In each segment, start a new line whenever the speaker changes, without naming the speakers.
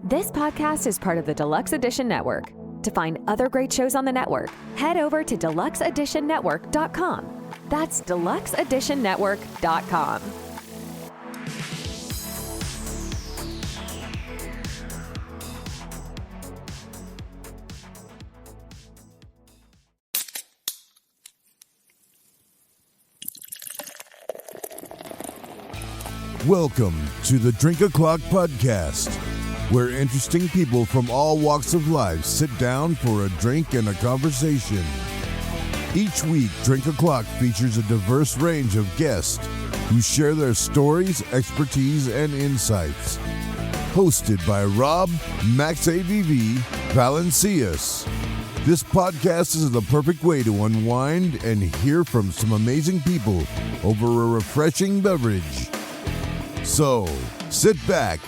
This podcast is part of the Deluxe Edition Network. To find other great shows on the network, head over to deluxeeditionnetwork.com. That's deluxeeditionnetwork.com.
Welcome to the Drink O'Clock Podcast, where interesting people from all walks of life sit down for a drink and a conversation. Each week, Drink O'Clock features a diverse range of guests who share their stories, expertise, and insights. Hosted by Rob Max AVV Valencias. This podcast is the perfect way to unwind and hear from some amazing people over a refreshing beverage. So, sit back,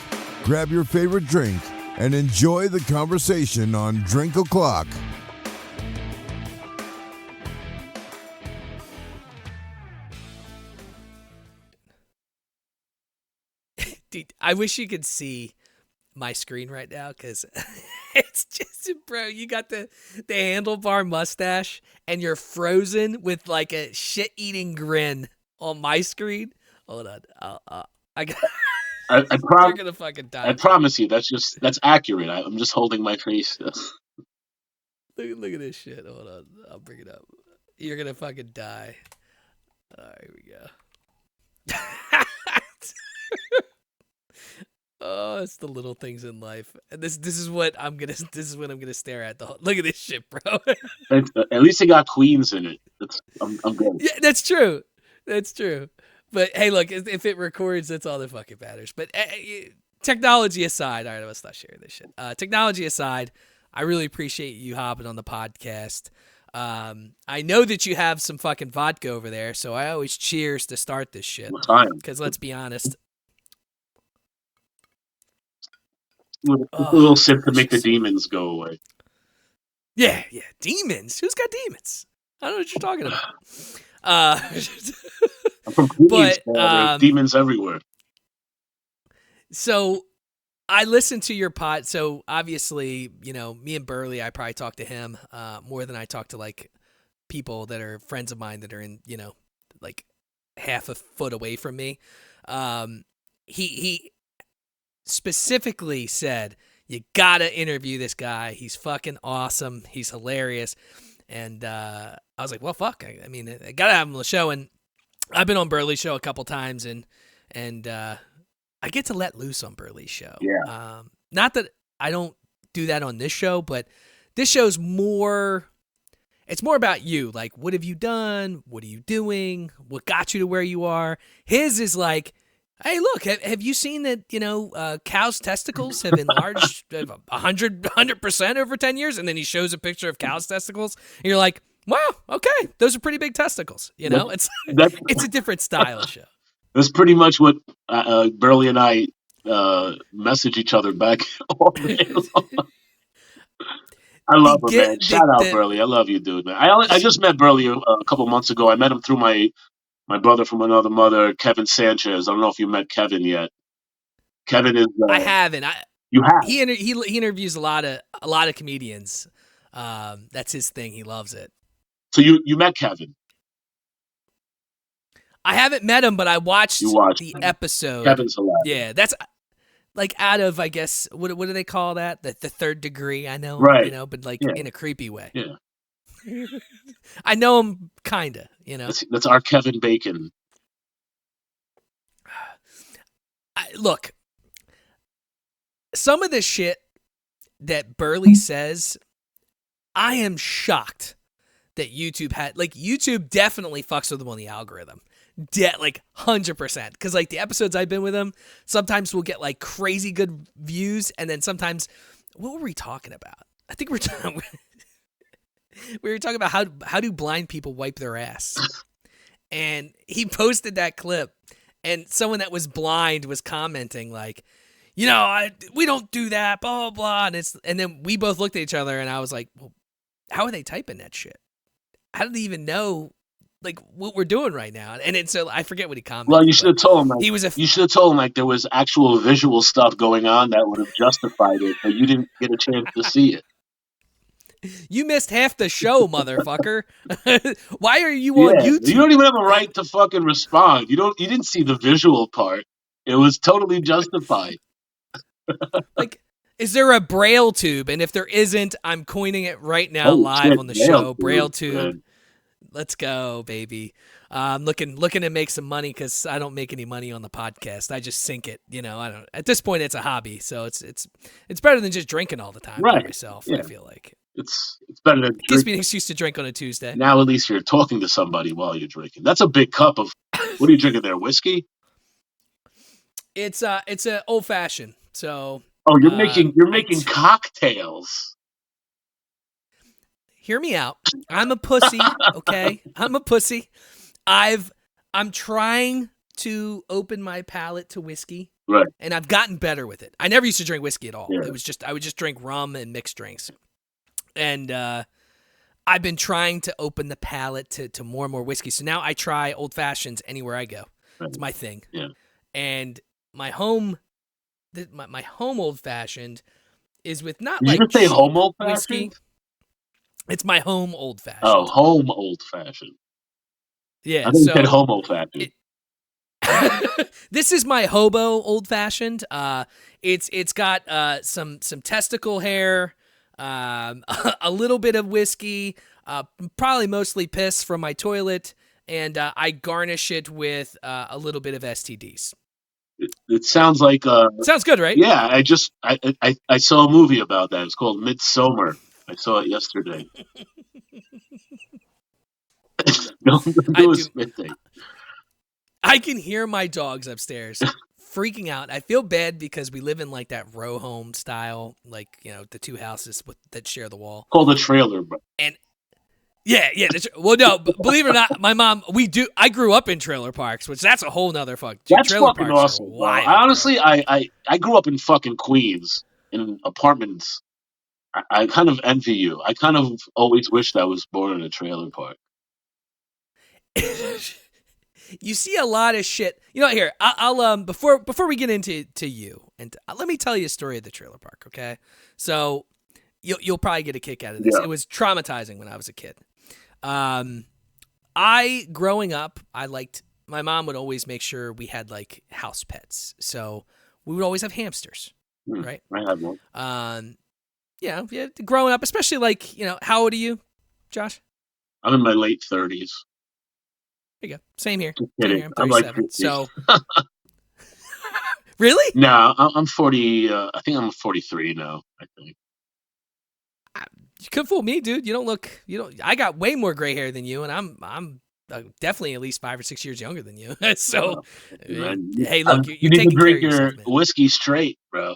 grab your favorite drink, and enjoy the conversation on Drink O'Clock.
Dude, I wish you could see my screen right now, because it's just, bro, you got the handlebar mustache, and you're frozen with like a shit-eating grin on my screen. Hold on. You're gonna fucking die.
I promise you, that's accurate. I'm just holding my face.
Look at this shit. Hold on, I'll bring it up. You're gonna fucking die. All right, here we go. Oh, it's the little things in life. And this is what I'm gonna stare at. Look at this shit, bro.
At least it got Queens in it. I'm good.
Yeah, that's true. That's true. But hey, look, if it records, that's all that fucking matters. But technology aside, all right, let's not share this shit. Technology aside, I really appreciate you hopping on the podcast. I know that you have some fucking vodka over there, so I always cheers to start this shit. Because let's be honest.
A little sip to make the demons go away.
Yeah, demons. Who's got demons? I don't know what you're talking about.
I'm from Queens, but demons everywhere.
So I listened to your pod. So obviously, me and Burley, I probably talk to him more than I talk to like people that are friends of mine that are in, like half a foot away from me. He specifically said, you gotta interview this guy. He's fucking awesome. He's hilarious. And I was like, well, fuck. I mean, I gotta have him on the show. And I've been on Burley's show a couple times, and I get to let loose on Burley's show.
Yeah.
Not that I don't do that on this show, but this show's more. It's more about you. Like, what have you done? What are you doing? What got you to where you are? His is like, hey, look, have you seen that, cows' testicles have enlarged 100% over 10 years? And then he shows a picture of cows' testicles, and you're like, wow, okay, those are pretty big testicles. It's a different style show.
That's pretty much what Burley and I message each other back all day long. I love him, man. Shout out, Burley. I love you, dude, man. I just met Burley a couple months ago. I met him through my brother from another mother, Kevin Sanchez. I don't know if you met Kevin yet. Kevin is.
I haven't.
You have.
He interviews a lot of comedians. That's his thing. He loves it.
So you met Kevin.
I haven't met him, but I watched the episode.
Kevin's hilarious.
Yeah, that's like out of, I guess, what do they call that? The third degree. I know,
right?
But like in a creepy way.
Yeah.
I know him, kinda.
That's our Kevin Bacon.
Look, some of the shit that Burley says, I am shocked that YouTube had. Like, YouTube definitely fucks with him on the algorithm. Like 100%. Because like the episodes I've been with him, sometimes we'll get like crazy good views, and then sometimes, what were we talking about? I think we were talking about how do blind people wipe their ass, and he posted that clip, and someone that was blind was commenting like, we don't do that, blah blah blah, and then we both looked at each other, and I was like, well, how are they typing that shit? How do they even know like what we're doing right now. And it's so I forget what he commented.
Well, you should have told him. Like,
he was
you should have told him like there was actual visual stuff going on that would have justified it, but you didn't get a chance to see it.
You missed half the show, motherfucker. Why are you on YouTube?
You don't even have a right to fucking respond. You didn't see the visual part. It was totally justified.
Like, is there a Braille tube? And if there isn't, I'm coining it right now live on the show. Braille tube. Man. Let's go, baby. Looking to make some money because I don't make any money on the podcast. I just sink it. I don't. At this point, it's a hobby, so it's better than just drinking all the time by myself. Yeah. I feel like
it's better than.
It gives me an excuse to drink on a Tuesday.
Now at least you're talking to somebody while you're drinking. That's a big cup of. What are you drinking there? Whiskey?
It's a old fashioned. So.
Oh, you're making cocktails.
Hear me out. I'm a pussy, okay? I'm a pussy. I'm trying to open my palate to whiskey.
Right.
And I've gotten better with it. I never used to drink whiskey at all.
Yeah.
I would just drink rum and mixed drinks. And I've been trying to open the palate to more and more whiskey. So now I try old fashions anywhere I go. Right. It's my thing.
Yeah.
And my home old fashioned is with not
Did
like
you say home old
whiskey. It's my home old fashioned.
Oh, home old fashioned.
Yeah,
I think you said home old fashioned.
This is my hobo old fashioned. It's got some testicle hair, a little bit of whiskey, probably mostly piss from my toilet, and I garnish it with a little bit of STDs.
It sounds like
sounds good, right?
Yeah, I saw a movie about that. It's called Midsummer. I saw it yesterday. Don't do a spit take.
I can hear my dogs upstairs freaking out. I feel bad because we live in like that row home style, like the two houses that share the wall.
Called a trailer, bro.
And yeah. Well, no, believe it or not, my mom. I grew up in trailer parks, which that's a whole nother fuck.
That's
trailer
fucking awesome. Wild, honestly, I grew up in fucking Queens in apartments. I kind of envy you. I kind of always wished I was born in a trailer park.
You see a lot of shit. Here, I'll before we get into you, and let me tell you a story of the trailer park, okay? So you'll probably get a kick out of this. Yeah. It was traumatizing when I was a kid. Growing up, my mom would always make sure we had like house pets. So we would always have hamsters, right?
I had one.
Yeah, growing up, especially like, how old are you, Josh?
I'm in my late 30s.
There you go. Same here.
I'm
37.
like 50.
So, really?
No, I'm 40. I think I'm 43 now. I think.
You could fool me, dude. You don't look. I got way more gray hair than you, and I'm definitely at least 5 or 6 years younger than you. So, hey, look, you're
need
taking
to drink
care of yourself,
your
man.
whiskey straight, bro.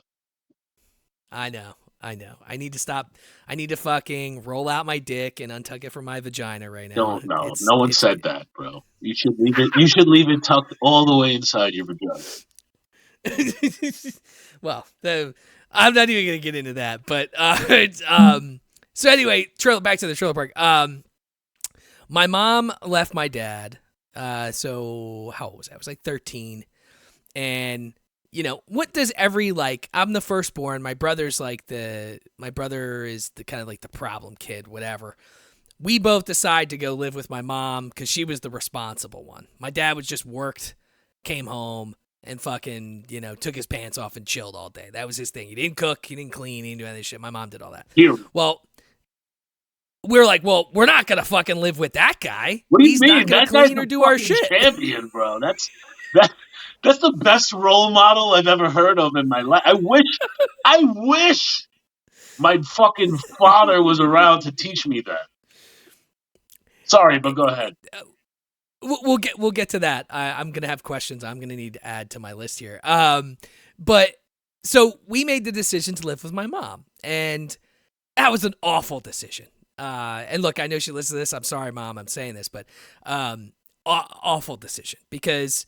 I know. I need to stop. I need to fucking roll out my dick and untuck it from my vagina right now.
No one said that, bro. You should leave it. You should leave it tucked all the way inside your vagina.
Well, I'm not even gonna get into that. But so anyway, back to the trailer park. My mom left my dad. So how old was I? I was like 13, and. What does I'm the firstborn. My brother is the kind of like the problem kid, whatever. We both decide to go live with my mom because she was the responsible one. My dad was just worked, came home, and fucking, took his pants off and chilled all day. That was his thing. He didn't cook, he didn't clean, he didn't do any of this shit. My mom did all that.
Here.
Well, we're like, we're not going to fucking live with that guy.
What do you
He's
mean?
not going to clean or do our shit.
Champion, bro. That's the best role model I've ever heard of in my life. I wish my fucking father was around to teach me that. Sorry, but go ahead.
We'll get to that. I'm gonna have questions I'm gonna need to add to my list here. But so we made the decision to live with my mom, and that was an awful decision. And look, I know she listens to this. I'm sorry, Mom, I'm saying this, but awful decision because.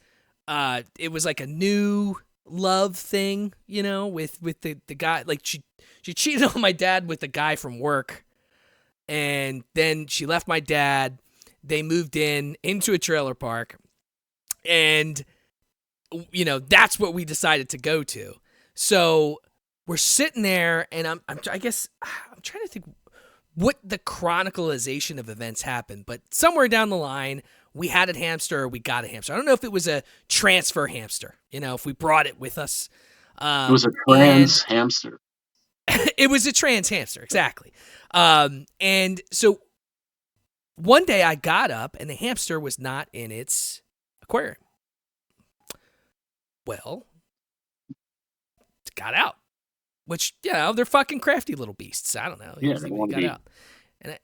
It was like a new love thing, with the guy. Like she cheated on my dad with the guy from work, and then she left my dad. they moved into a trailer park, and that's what we decided to go to. So we're sitting there, and I guess I'm trying to think what the chronicalization of events happened, but somewhere down the line, we had a hamster or we got a hamster. I don't know if it was a transfer hamster, if we brought it with us.
It was a trans hamster.
It was a trans hamster, exactly. And so one day I got up and the hamster was not in its aquarium. Well, it got out, which, they're fucking crafty little beasts. I don't know.
Yeah,
they got out. And I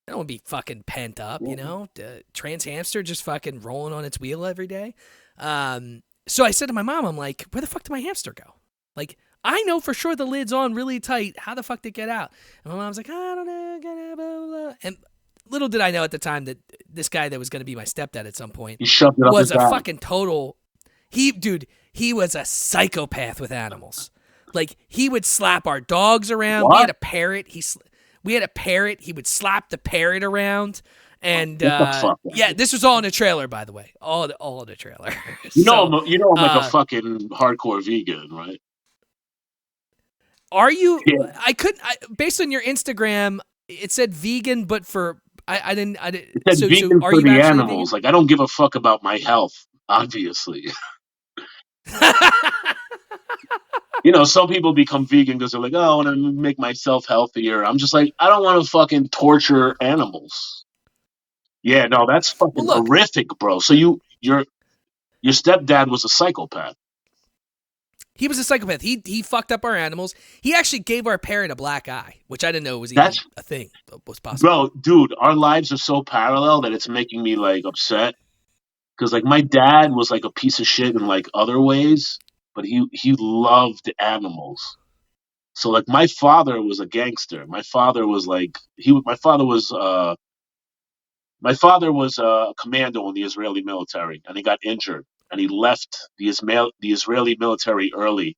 don't want to be fucking pent up, The trans hamster just fucking rolling on its wheel every day. So I said to my mom, I'm like, where the fuck did my hamster go? Like, I know for sure the lid's on really tight. How the fuck did it get out? And my mom's like, I don't know. Blah, blah, blah. And little did I know at the time that this guy that was going to be my stepdad at some point
he shoved it up
was
his
a
ass.
fucking total. He was a psychopath with animals. Like, he would slap our dogs around.
What?
We had a parrot. He would slap the parrot around. And this was all in a trailer, by the way. All in a trailer.
I'm like a fucking hardcore vegan, right?
Are you?
Yeah.
Based on your Instagram, it said vegan, but for I didn't.
It said vegan for the animals. Like, I don't give a fuck about my health, obviously. Some people become vegan because they're like, oh, I want to make myself healthier. I'm just like, I don't want to fucking torture animals. Yeah, no, that's fucking horrific, bro. So your stepdad was a psychopath.
He was a psychopath. He fucked up our animals. He actually gave our parrot a black eye, which I didn't know was even a thing that was possible.
Bro, dude, our lives are so parallel that it's making me like upset. Because like my dad was like a piece of shit in like other ways, but he loved animals. So like my father was a gangster. My father was a commando in the Israeli military, and he got injured, and he left the Israeli military early,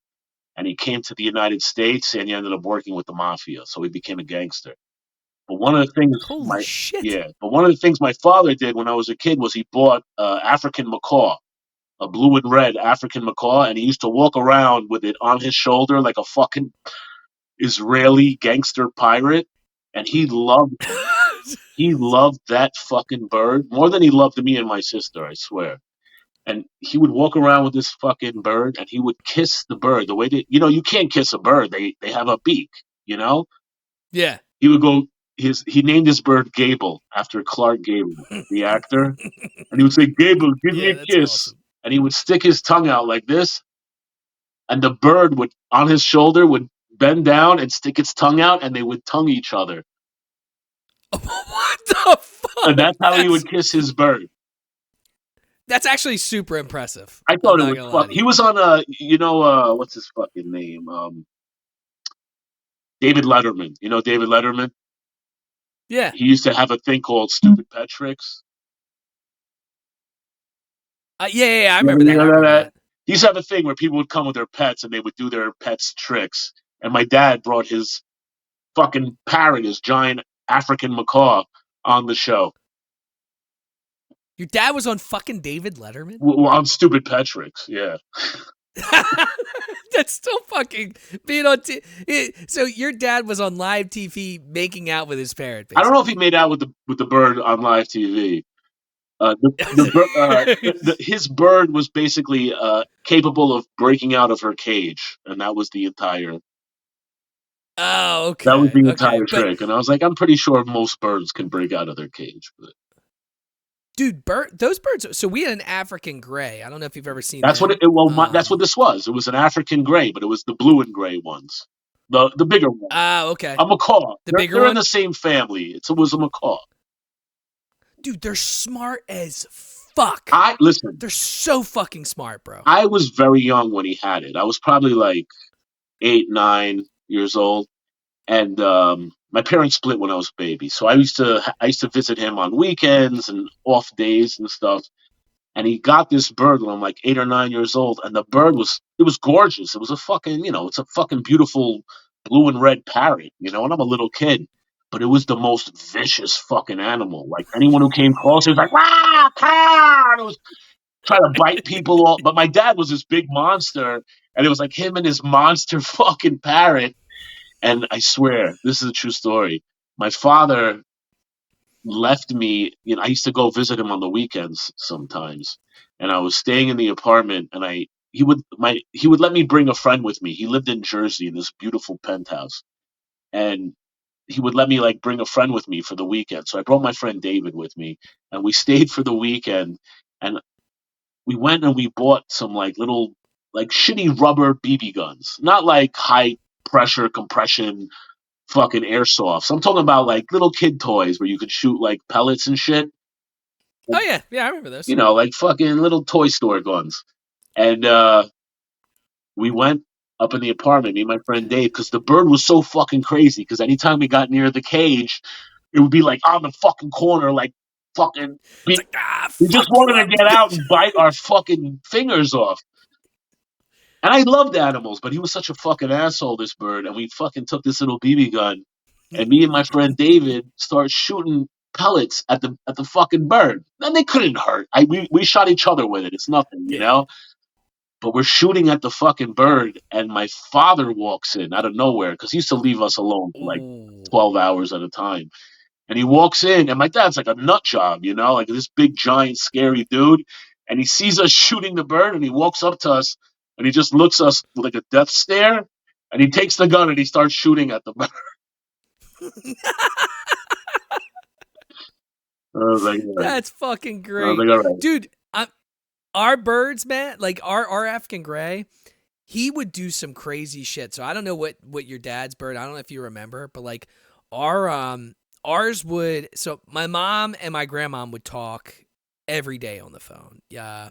and he came to the United States, and he ended up working with the mafia. So he became a gangster. But one of the things, But one of the things my father did when I was a kid was he bought African macaw, a blue and red African macaw, and he used to walk around with it on his shoulder like a fucking Israeli gangster pirate, and he loved that fucking bird more than he loved me and my sister, I swear. And he would walk around with this fucking bird, and he would kiss the bird the way that you can't kiss a bird; they have a beak,
Yeah.
He would go. He named his bird Gable after Clark Gable, the actor, and he would say, "Gable, give me a kiss," awesome. And he would stick his tongue out like this, and the bird would on his shoulder would bend down and stick its tongue out, and they would tongue each other.
What the fuck?
And that's how he would kiss his bird.
That's actually super impressive.
I thought it was fun. He was on what's his fucking name? David Letterman. You know David Letterman?
Yeah.
He used to have a thing called Stupid Pet Tricks.
I remember that.
He used to have a thing where people would come with their pets and they would do their pets' tricks. And my dad brought his fucking parrot, his giant African macaw, on the show.
Your dad was on fucking David Letterman?
Well, on Stupid Pet Tricks, yeah.
That's still fucking being on so your dad was on live TV making out with his parrot, basically.
I don't know if he made out with the bird on live TV. His bird was basically capable of breaking out of her cage, and that was the entire.
Oh, okay.
That was the entire trick, and I was like, I'm pretty sure most birds can break out of their cage. But.
Dude, those birds. So we had an African gray. I don't know if you've ever seen.
That's
that.
That's what this was. It was an African gray, but it was the blue and gray ones, the bigger one.
Okay.
A macaw. They're
one?
in the same family. It was a macaw.
Dude, they're smart as fuck.
Listen.
They're so fucking smart, bro.
I was very young when he had it. I was probably like 8, 9 years old, and my parents split when I was a baby. So I used to visit him on weekends and off days and stuff. And he got this bird when I'm like 8 or 9 years old, and the bird was gorgeous. It was a fucking, it's a fucking beautiful blue and red parrot, and I'm a little kid. but it was the most vicious fucking animal. Like anyone who came close, it was like, "Wah, car!" And it was trying to bite people off. But my dad was this big monster, and it was like him and his monster fucking parrot. And I swear, this is a true story. My father left me. I used to go visit him on the weekends sometimes, and I was staying in the apartment, and he would let me bring a friend with me. He lived in Jersey in this beautiful penthouse, and he would let me like bring a friend with me for the weekend. So I brought my friend David with me, and we stayed for the weekend. And we went and we bought some like little like shitty rubber BB guns, not like high pressure compression fucking airsofts. I'm talking about like little kid toys where you could shoot like pellets and shit.
Oh yeah, I remember those.
Like fucking little toy store guns. And we went up in the apartment, me and my friend Dave, because the bird was so fucking crazy. Because anytime we got near the cage, it would be like on the fucking corner, like fucking. We just wanted to get out and bite our fucking fingers off. And I loved animals, but he was such a fucking asshole, this bird. And we fucking took this little BB gun, and me and my friend David started shooting pellets at the fucking bird. And they couldn't hurt. We shot each other with it. It's nothing, you know. But we're shooting at the fucking bird, and my father walks in out of nowhere because he used to leave us alone for like 12 hours at a time. And he walks in, and my dad's like a nut job, like this big, giant, scary dude. And he sees us shooting the bird, and he walks up to us, and he just looks at us with like a death stare, and he takes the gun and he starts shooting at the bird. I was like,
that's fucking great.
I was like, all right.
Dude, our birds, man, like our African gray, he would do some crazy shit. So I don't know what your dad's bird, I don't know if you remember, but like ours would, so my mom and my grandmom would talk every day on the phone. Yeah.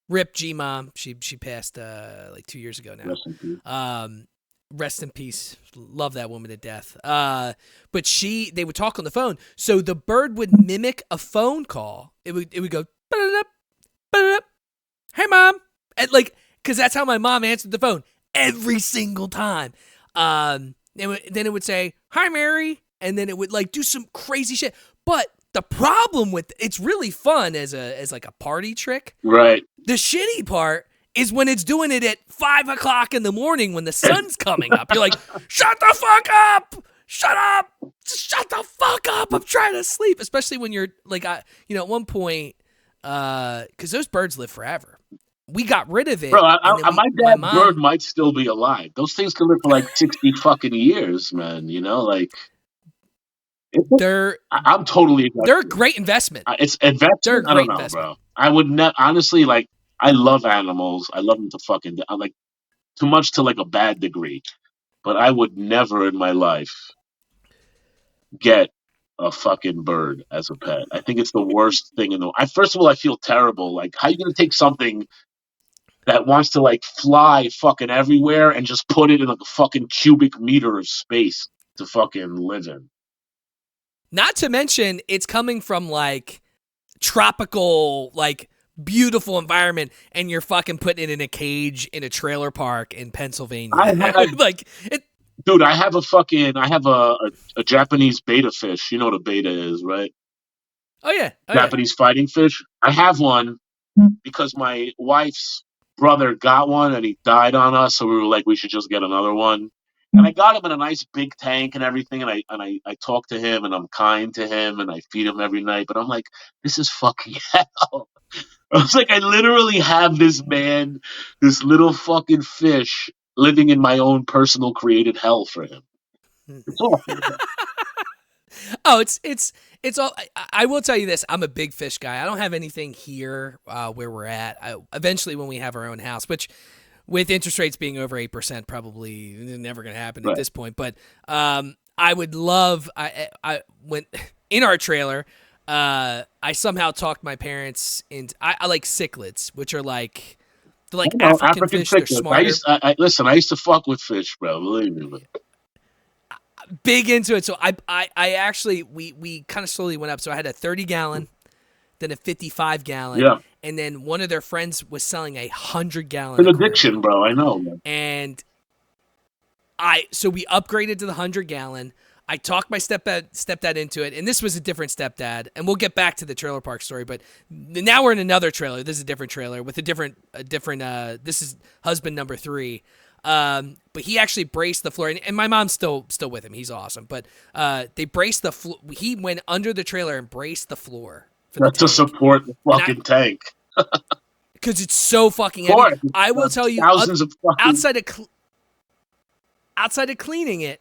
Rip G-Mom. She passed like 2 years ago now. Rest in peace. Love that woman to death. But they would talk on the phone. So the bird would mimic a phone call. It would go, "Ba-da-da, ba-da-da. Hey mom." And like, cause that's how my mom answered the phone every single time. Then it would say, "Hi Mary." And then it would like do some crazy shit. But the problem with it's really fun as like a party trick.
Right.
The shitty part is when it's doing it at 5:00 in the morning when the sun's coming up. You're like, "Shut the fuck up! Shut up! Just shut the fuck up! I'm trying to sleep." Especially when you're like, at one point, because those birds live forever. We got rid of it.
Bro, my dad's bird might still be alive. Those things can live for like 60 fucking years, man. Like. I'm totally.
They're a great investment.
It's investment. I don't know, bro. I would honestly like. I love animals. I love them to fucking. I like too much to like a bad degree, but I would never in my life get a fucking bird as a pet. I think it's the worst thing in the world. First of all, I feel terrible. Like, how are you gonna take something that wants to like fly fucking everywhere and just put it in like a fucking cubic meter of space to fucking live in?
Not to mention, it's coming from like tropical, like beautiful environment, and you're fucking putting it in a cage in a trailer park in Pennsylvania.
Dude, I have a Japanese betta fish. You know what a betta is, right?
Oh yeah,
Japanese fighting fish. I have one because my wife's brother got one and he died on us, so we were like, we should just get another one. And I got him in a nice big tank and everything, and I talk to him and I'm kind to him and I feed him every night. But I'm like, this is fucking hell. I was like, I literally have this little fucking fish living in my own personal created hell for him. It's awful.
Oh, it's all. I will tell you this: I'm a big fish guy. I don't have anything here where we're at. Eventually, when we have our own house, which with interest rates being over 8%, probably never going to happen at this point. But I would love. I went in our trailer. I somehow talked my parents into. I like cichlids, which are like they're like African fish.
Cichlids.
They're smarter.
Listen, I used to fuck with fish, bro. Believe me. Man.
Big into it. So I actually we kind of slowly went up. So I had a 30-gallon, then a 55-gallon, and then one of their friends was selling a 100-gallon.
It's an addiction, bro. I know, man.
And so we upgraded to the 100-gallon. I talked my stepdad into it, and this was a different stepdad, and we'll get back to the trailer park story, but now we're in another trailer. This is a different trailer with a different this is husband number 3. But he actually braced the floor, and my mom's still with him. He's awesome. But they braced the floor. He went under the trailer and braced the floor.
That's to support the fucking tank.
Because it's so fucking heavy. I will tell you, outside of cleaning it,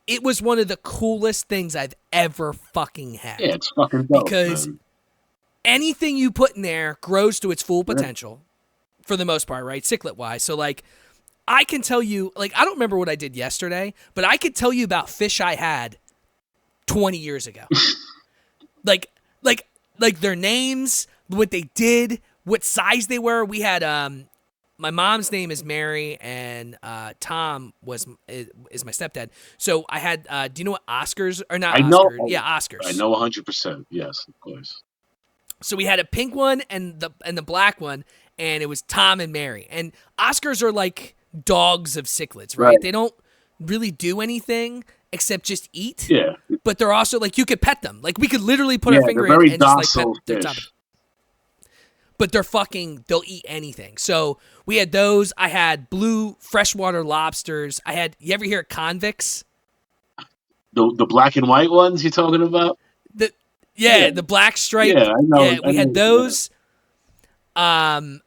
it was one of the coolest things I've ever fucking had.
Yeah, it's fucking dope.
Because anything you put in there grows to its full potential, for the most part, right? Cichlid-wise. So, like, I can tell you, like, I don't remember what I did yesterday, but I could tell you about fish I had 20 years ago. like their names, what they did, what size they were. We had my mom's name is Mary, and Tom is my stepdad. So I had do you know what Oscars are? Not Oscars. Yeah, Oscars.
I know 100%. Yes, of course.
So we had a pink one and the black one, and it was Tom and Mary. And Oscars are like dogs of cichlids, right? They don't really do anything except just eat.
Yeah.
But they're also like, you could pet them. Like, we could literally put our finger in and just like pet their top. But they'll eat anything. So we had those. I had blue freshwater lobsters. You ever hear of convicts?
The black and white ones you're talking about?
The black stripe.
Yeah, I know.
Yeah, we had those. I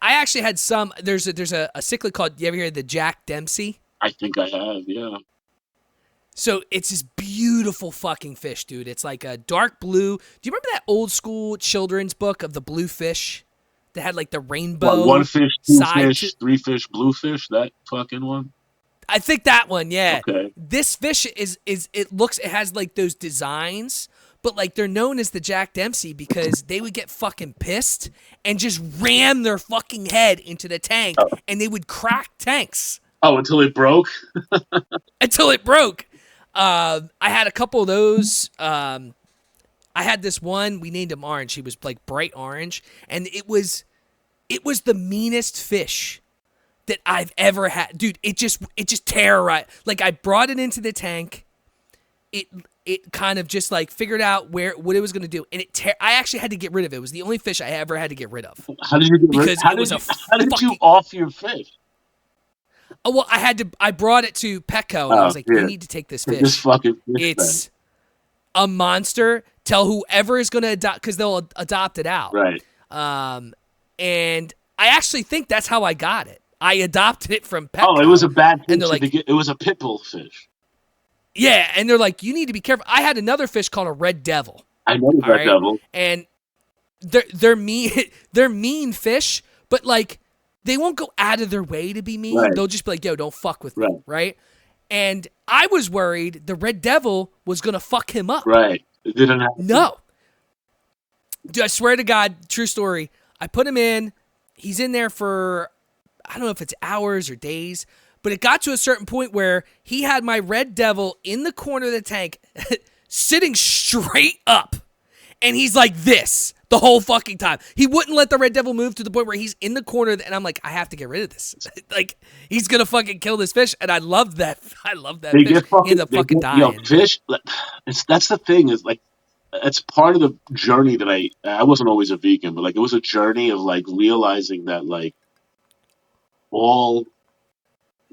actually had some. There's a cichlid called. You ever hear of the Jack Dempsey?
I think I have. Yeah.
So it's this beautiful fucking fish, dude. It's like a dark blue. Do you remember that old school children's book of the blue fish that had like the rainbow?
One fish, two fish, 3 fish, blue fish. That fucking one.
I think that one. Yeah.
Okay.
This fish it has like those designs. But, like, they're known as the Jack Dempsey because they would get fucking pissed and just ram their fucking head into the tank, and they would crack tanks.
Oh, until it broke?
Until it broke. I had a couple of those. I had this one. We named him Orange. He was, like, bright orange. And it was the meanest fish that I've ever had. Dude, it just terrorized. Like, I brought it into the tank. It kind of just like figured out what it was going to do, and I actually had to get rid of it. It was the only fish I ever had to get rid of.
How did you get rid? How did you off your fish?
Oh well, I brought it to Petco, and I was like, "You need to take this fish.
This fucking fish,
it's a monster. Tell whoever is going to adopt, because they'll adopt it out."
Right.
And I actually think that's how I got it. I adopted it from Petco.
Oh, it was a bad fish.
And they're like,
it was a pit bull fish.
Yeah, and they're like, you need to be careful. I had another fish called a red devil.
I know the red devil.
And they're mean. They're mean fish, but like they won't go out of their way to be mean.
Right.
They'll just be like, yo, don't fuck with me, right? And I was worried the red devil was gonna fuck him up.
Right. It didn't happen.
No. Dude, I swear to God, true story. I put him in. He's in there for, I don't know if it's hours or days. But it got to a certain point where he had my red devil in the corner of the tank, sitting straight up. And he's like this the whole fucking time. He wouldn't let the red devil move to the point where he's in the corner. And I'm like, I have to get rid of this. Like, he's going to fucking kill this fish. And I love that. I love that fish. He ended up fucking dying.
Yo, fish, that's the thing is like, it's part of the journey that I wasn't always a vegan, but like it was a journey of like realizing that like all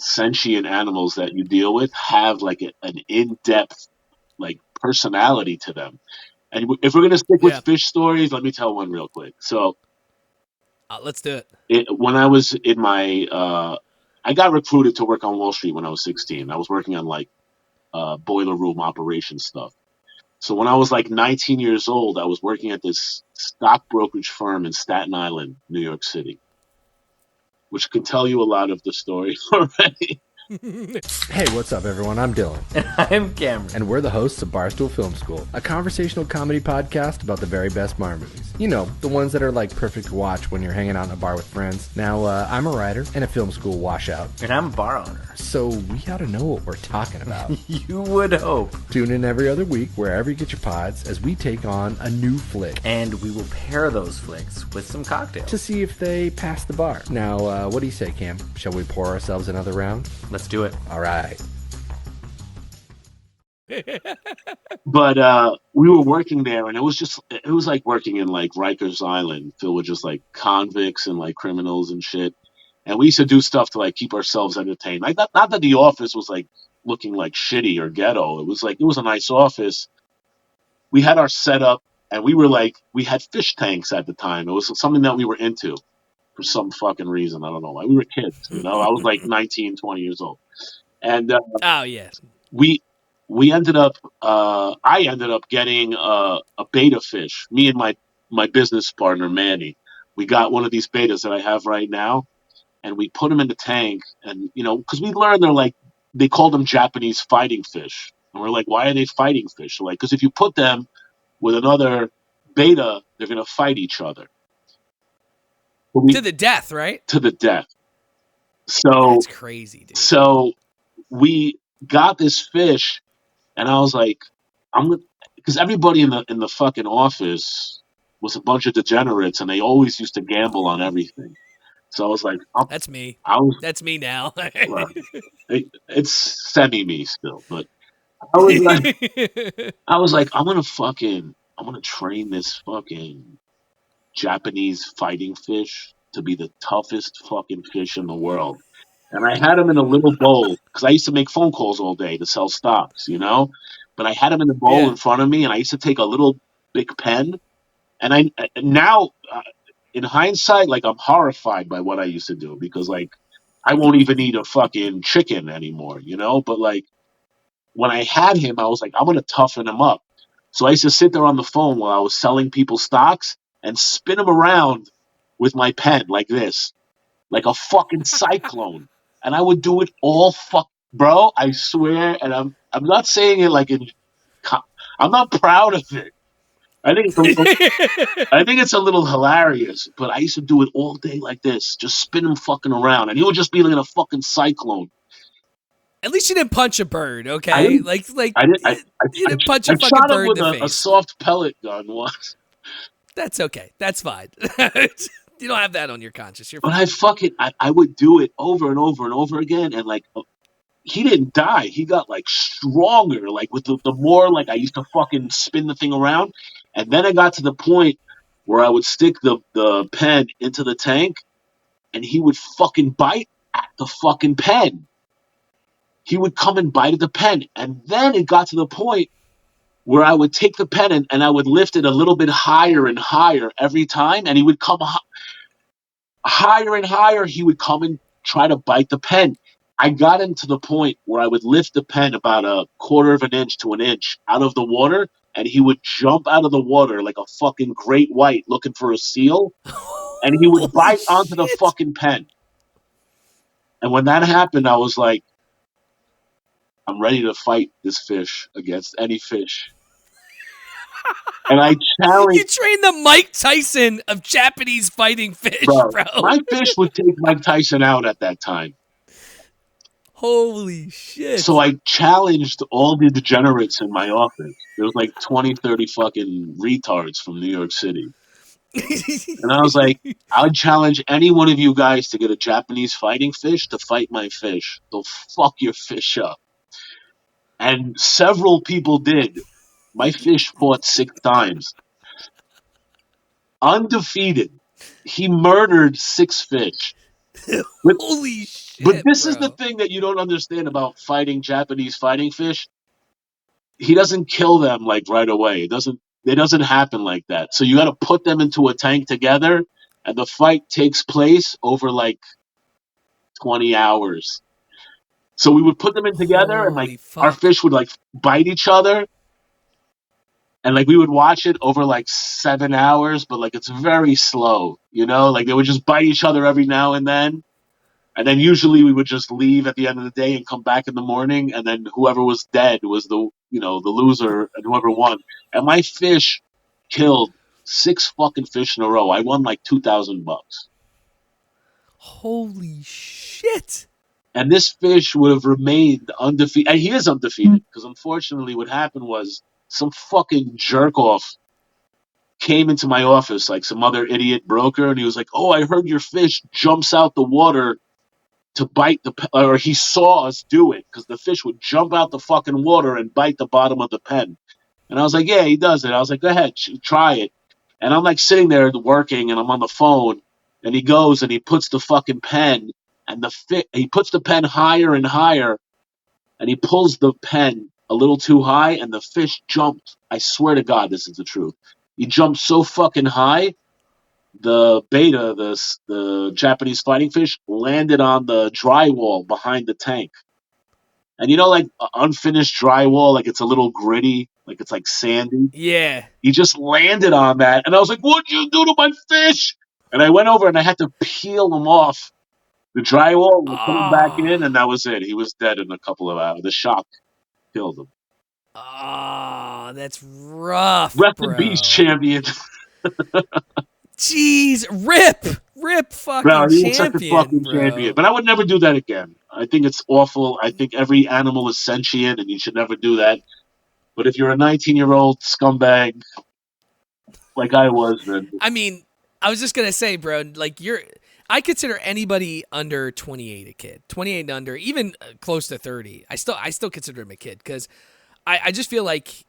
sentient animals that you deal with have like an in-depth like personality to them. And if we're gonna stick with fish stories, let me tell one real quick. So
let's do it.
When I was in my I got recruited to work on Wall Street when I was 16. I was working on like boiler room operation stuff. So when I was like 19 years old, I was working at this stock brokerage firm in Staten Island, New York City, which can tell you a lot of the story already.
Hey, what's up, everyone? I'm Dylan.
And I'm Cameron.
And we're the hosts of Barstool Film School, a conversational comedy podcast about the very best Mar movies. You know, the ones that are like perfect to watch when you're hanging out in a bar with friends. Now, I'm a writer and a film school washout.
And I'm a bar owner.
So we ought to know what we're talking about.
You would hope.
Tune in every other week, wherever you get your pods, as we take on a new flick.
And we will pair those flicks with some cocktails.
To see if they pass the bar. Now, what do you say, Cam? Shall we pour ourselves another round?
Let's do it.
All right.
But we were working there, and it was like working in like Rikers Island, filled with just like convicts and like criminals and shit. And we used to do stuff to like keep ourselves entertained. Like not that the office was like looking like shitty or ghetto. It was a nice office. We had our setup, and we had fish tanks at the time. It was something that we were into for some fucking reason. I don't know why. We were kids, you know. I was like 19, 20 years old, and
Oh yeah.
we we ended up I ended up getting a beta fish. Me and my business partner Manny, we got one of these betas that I have right now, and we put them in the tank. And because we learned they call them Japanese fighting fish, and we're like, why are they fighting fish? Like, because if you put them with another beta, they're gonna fight each other.
To the death, right?
To the death. So
that's crazy, dude.
So we got this fish. And I was like, because everybody in the fucking office was a bunch of degenerates, and they always used to gamble on everything. So I was like,
that's me. That's me now.
Well, it's semi me still, but I was like, I'm gonna train this fucking Japanese fighting fish to be the toughest fucking fish in the world. And I had him in a little bowl because I used to make phone calls all day to sell stocks, But I had him in a bowl in front of me, and I used to take a little big pen. And I now, in hindsight, like I'm horrified by what I used to do because like I won't even eat a fucking chicken anymore, But like when I had him, I was like, I'm gonna toughen him up. So I used to sit there on the phone while I was selling people stocks and spin him around with my pen like this, like a fucking cyclone. And I would do it all bro, I swear, and I'm not saying it like I'm not proud of it. I think it's a little hilarious, but I used to do it all day like this, just spin him fucking around, and he would just be like a fucking cyclone.
At least you didn't punch a bird, okay?
I
you didn't punch a fucking bird in the face.
I shot him with a soft pellet gun once.
That's okay. That's fine. You don't have that on your conscience. You're
fine. But I would do it over and over and over again, and like he didn't die. He got like stronger, like with the more like I used to fucking spin the thing around, and then I got to the point where I would stick the pen into the tank, and he would fucking bite at the fucking pen. He would come and bite at the pen, and then it got to the point where I would take the pen and I would lift it a little bit higher and higher every time, and he would come higher and higher. He would come and try to bite the pen. I got him to the point where I would lift the pen about a quarter of an inch to an inch out of the water, and he would jump out of the water like a fucking great white looking for a seal, and he would bite onto the fucking pen. And when that happened, I was like, I'm ready to fight this fish against any fish. And I challenged.
You trained the Mike Tyson of Japanese fighting fish, bro.
My fish would take Mike Tyson out at that time.
Holy shit.
So I challenged all the degenerates in my office. There was like 20, 30 fucking retards from New York City. And I was like, I would challenge any one of you guys to get a Japanese fighting fish to fight my fish. They'll fuck your fish up. And several people did. My fish fought 6 times. Undefeated. He murdered 6 fish.
Holy shit.
But this is the thing that you don't understand about fighting Japanese fighting fish. He doesn't kill them like right away. It doesn't happen like that. So you got to put them into a tank together, and the fight takes place over like 20 hours. So we would put them in together, and like our fish would like bite each other, and like we would watch it over like 7 hours, but like it's very slow, like they would just bite each other every now and then. And then usually we would just leave at the end of the day and come back in the morning, and then whoever was dead was the loser, and whoever won. And my fish killed 6 fucking fish in a row. I won like $2,000.
Holy shit.
And this fish would have remained undefeated. And he is undefeated because unfortunately what happened was some fucking jerk off came into my office, like some other idiot broker, and he was like, "Oh, I heard your fish jumps out the water to bite or he saw us do it because the fish would jump out the fucking water and bite the bottom of the pen. And I was like, yeah, he does it. I was like, go ahead, try it. And I'm like sitting there working and I'm on the phone and he goes and he puts the fucking pen and he puts the pen higher and higher and he pulls the pen a little too high and the fish jumped. I swear to God, this is the truth. He jumped so fucking high. The beta, the Japanese fighting fish, landed on the drywall behind the tank. And like unfinished drywall, like it's a little gritty, like it's like sandy.
Yeah.
He just landed on that. And I was like, what'd you do to my fish? And I went over and I had to peel him off the drywall and put him back in. And that was it. He was dead in a couple of hours. The shock killed him.
Oh, that's rough,
Rest
bro.
in peace, champion.
Jeez, rip fucking
Bro, he was
champion,
such a fucking
bro.
champion. But I would never do that again. I think it's awful. I think every animal is sentient and you should never do that. But if you're a 19-year-old scumbag like I was, then...
I mean, I was just going to say, bro, like I consider anybody under 28 a kid. 28 and under, even close to 30. I still consider him a kid because I just feel like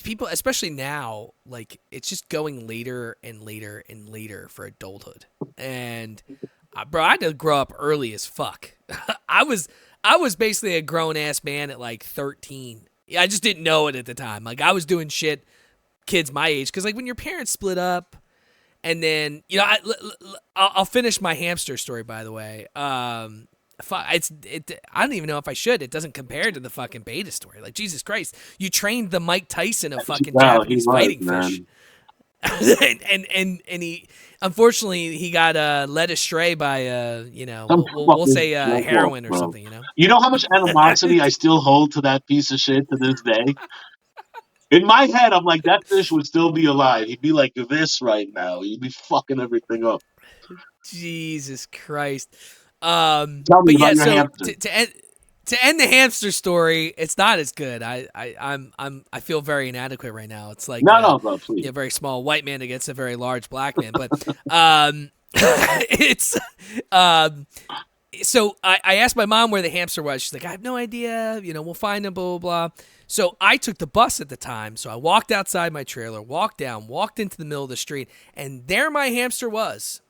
people, especially now, like it's just going later and later and later for adulthood. And bro, I had to grow up early as fuck. I was basically a grown ass man at like 13. I just didn't know it at the time. Like I was doing shit kids my age because like when your parents split up, and then I'll finish my hamster story by the way. I don't even know if I should. It doesn't compare to the fucking beta story. Like Jesus Christ, you trained the Mike Tyson of fucking Japanese fighting fish. and he unfortunately he got led astray by we'll say heroin or something.
You know how much animosity I still hold to that piece of shit to this day. In my head, I'm like, that fish would still be alive. He'd be like this right now. He'd be fucking everything up.
Jesus Christ.
Tell me
But
about
yeah,
your
so
hamster.
to end the hamster story, it's not as good. I feel very inadequate right now. It's like
no, bro, please.
A very small white man against a very large black man. But it's so I asked my mom where the hamster was. She's like, I have no idea. We'll find him. Blah blah blah. So I took the bus at the time. So I walked outside my trailer, walked into the middle of the street, and there my hamster was,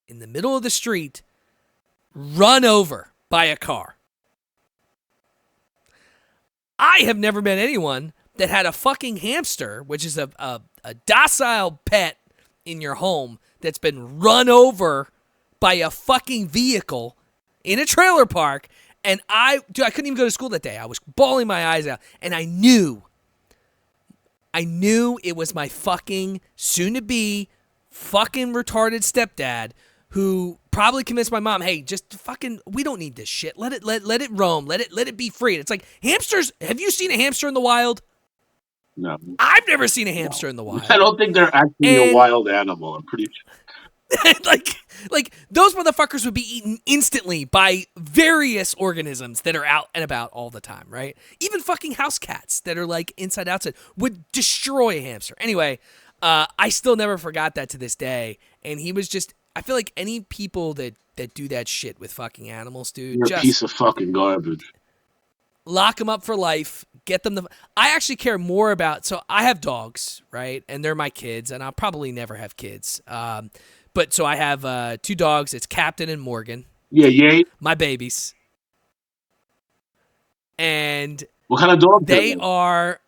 in the middle of the street, run over by a car. I have never met anyone that had a fucking hamster, which is a docile pet in your home, that's been run over by a fucking vehicle in a trailer park. And I couldn't even go to school that day. I was bawling my eyes out. And I knew it was my fucking soon-to-be fucking retarded stepdad who probably convinced my mom, hey, just fucking, we don't need this shit. Let it roam. Let it be free. And it's like, hamsters, have you seen a hamster in the wild?
No.
I've never seen a hamster in the wild.
I don't think they're actually a wild animal. I'm pretty sure.
like those motherfuckers would be eaten instantly by various organisms that are out and about all the time, right? Even fucking house cats that are like inside outside would destroy a hamster. Anyway, I still never forgot that to this day. And he was just, I feel like any people that do that shit with fucking animals, dude,
You're
just
a piece of fucking garbage.
Lock them up for life. Get them I actually care more about. So I have dogs, right? And they're my kids, and I'll probably never have kids. But so I have 2 dogs. It's Captain and Morgan.
Yeah.
My babies. And
what kind of dog?
They are.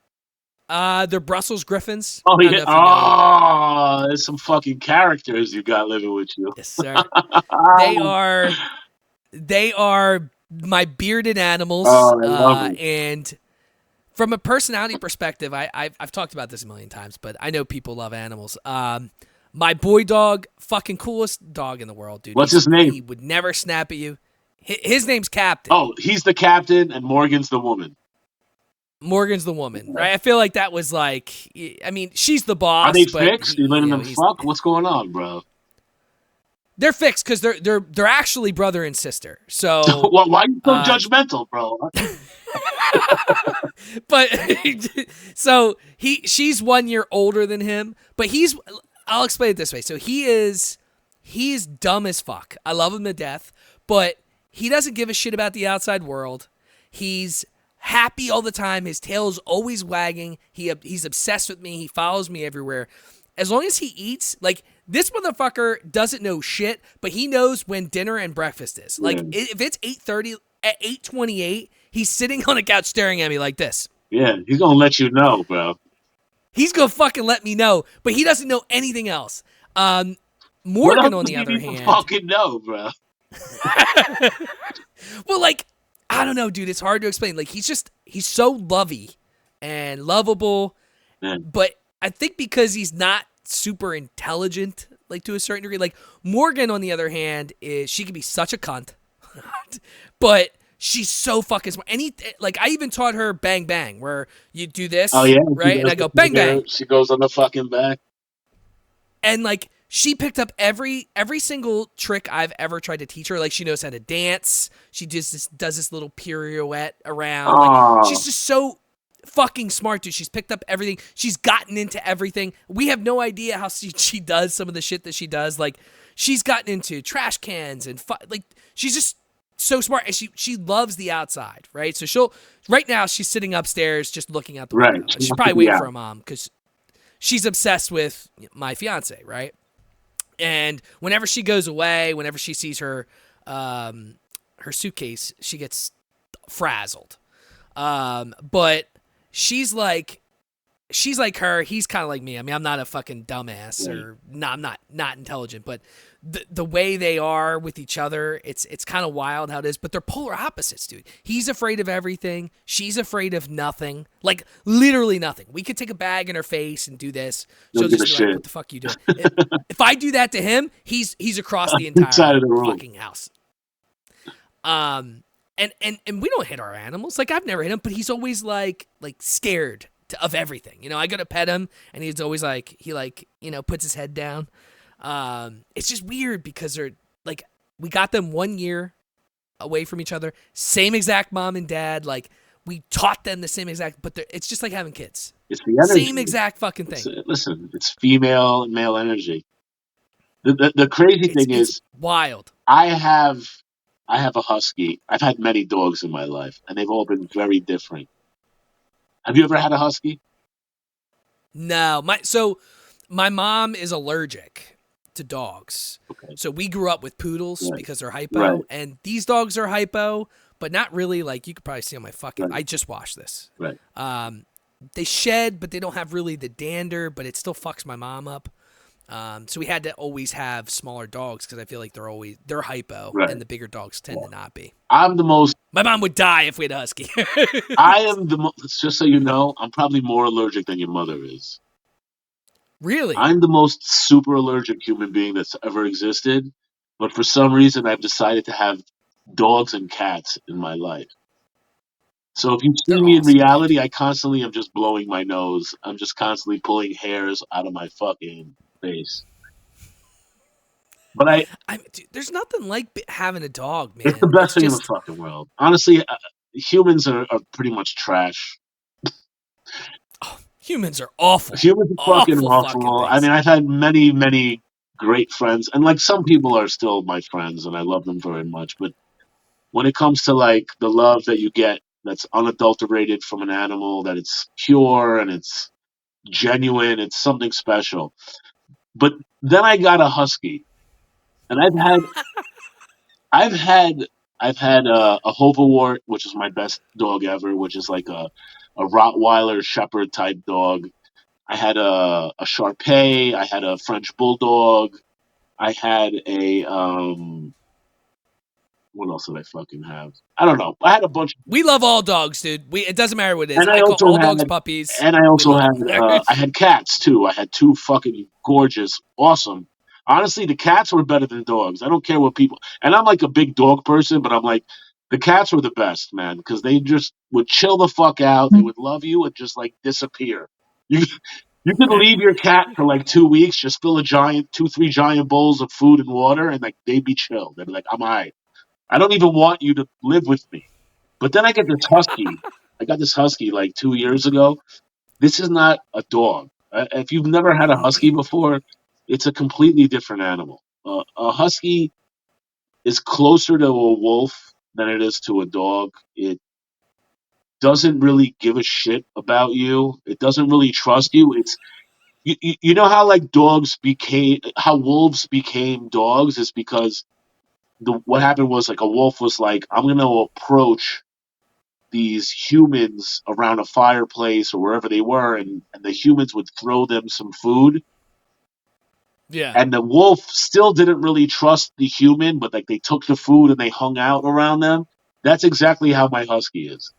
They're Brussels Griffins.
Oh yeah. Oh, there's some fucking characters you got living with you.
Yes, sir. They are my bearded animals.
Oh, I love them.
And from a personality perspective, I've talked about this a million times, but I know people love animals. My boy dog, fucking coolest dog in the world, dude.
What's his name?
He would never snap at you. His name's Captain.
Oh, he's the captain and Morgan's the woman.
Morgan's the woman, right? I feel like that was like, I mean, she's the boss.
Are they fixed? You letting them fuck? What's going on, bro?
They're fixed because they're actually brother and sister. So
why are you so judgmental, bro?
But so she's 1 year older than him, but I'll explain it this way. So he's dumb as fuck. I love him to death, but he doesn't give a shit about the outside world. He's happy all the time. His tail's always wagging. He's obsessed with me. He follows me everywhere. As long as he eats, like, this motherfucker doesn't know shit, but he knows when dinner and breakfast is. Like, if it's 8:30, at 8:28, he's sitting on a couch staring at me like this.
Yeah, he's gonna let you know, bro.
He's gonna fucking let me know, but he doesn't know anything else. Morgan, on the other hand,
fucking know, bro.
Well, like, I don't know, dude. It's hard to explain. Like, he's so lovey and lovable, but I think because he's not super intelligent, like, to a certain degree. Like, Morgan, on the other hand, she can be such a cunt, but she's so fucking smart. I even taught her bang bang, where you do this, right? And I go bang bang.
She goes on the fucking back.
And, like, she picked up every single trick I've ever tried to teach her. Like, she knows how to dance. She does this little pirouette around. Like, she's just so fucking smart, dude. She's picked up everything. She's gotten into everything. We have no idea how she does some of the shit that she does. Like, she's gotten into trash cans and like, she's just so smart. And she loves the outside, right? So right now she's sitting upstairs just looking out the window. She's probably waiting for her mom because she's obsessed with my fiance, right? And whenever she goes away, whenever she sees her suitcase, she gets frazzled. But she's like her. He's kind of like me. I mean, I'm not a fucking dumbass, or no, I'm not intelligent. But the way they are with each other, it's kind of wild how it is. But they're polar opposites, dude. He's afraid of everything. She's afraid of nothing. Like, literally nothing. We could take a bag in her face and do this. She'll just be like, "What the fuck you doing?" If I do that to him, he's across the entire fucking house. And we don't hit our animals. Like, I've never hit him, but he's always like scared of everything. You know, I go to pet him, and he's always like, he puts his head down. It's just weird because they're like, we got them 1 year away from each other, same exact mom and dad. Like, we taught them the same exact, but it's just like having kids.
It's the energy.
Same exact fucking thing.
Listen, it's female and male energy. The crazy thing is
wild.
I have a husky. I've had many dogs in my life, and they've all been very different. Have you ever had a husky?
No, my mom is allergic to dogs. Okay. So we grew up with poodles because they're hypo, and these dogs are hypo, but not really. Like, you could probably see on my fucking. I just washed this.
Right.
They shed, but they don't have really the dander, but it still fucks my mom up. So we had to always have smaller dogs because I feel like they're hypo, and the bigger dogs tend to not be.
My
mom would die if we had a husky.
I am the most. Just so you know, I'm probably more allergic than your mother is.
Really?
I'm the most super allergic human being that's ever existed, but for some reason I've decided to have dogs and cats in my life. So if you see me in reality, I constantly am just blowing my nose. I'm just constantly pulling hairs out of my fucking face. But
dude, there's nothing like having a dog, man.
It's the best thing in the fucking world. Honestly, humans are pretty much trash.
Humans are awful.
Humans are fucking awful. I mean, I've had many, many great friends, and like, some people are still my friends, and I love them very much. But when it comes to like the love that you get, that's unadulterated from an animal, that it's pure and it's genuine, it's something special. But then I got a husky, and I've had a Hovawart, which is my best dog ever, which is like a Rottweiler Shepherd type dog. I had a Shar-Pei. I had a French Bulldog. I had a what else did I fucking have? I don't know. I had a bunch.
We love all dogs, dude. It doesn't matter what it is.
And
I call all dogs puppies.
And I also I had cats too. I had two fucking gorgeous, awesome. Honestly, the cats were better than dogs. I don't care what people. And I'm like a big dog person, but I'm like, the cats were the best, man, because they just would chill the fuck out. They would love you and just like disappear. You could leave your cat for like 2 weeks, just fill 2-3 giant bowls of food and water, and like they'd be chill. They'd be like, I'm all right. I don't even want you to live with me. But then I get this husky. I got this husky like 2 years ago. This is not a dog. If you've never had a husky before, it's a completely different animal. A husky is closer to a wolf than it is to a dog. It doesn't really give a shit about you. It doesn't really trust you. You know how like how wolves became dogs is because what happened was like a wolf was like, I'm going to approach these humans around a fireplace or wherever they were, and the humans would throw them some food.
Yeah.
And the wolf still didn't really trust the human, but like they took the food and they hung out around them. That's exactly how my husky is.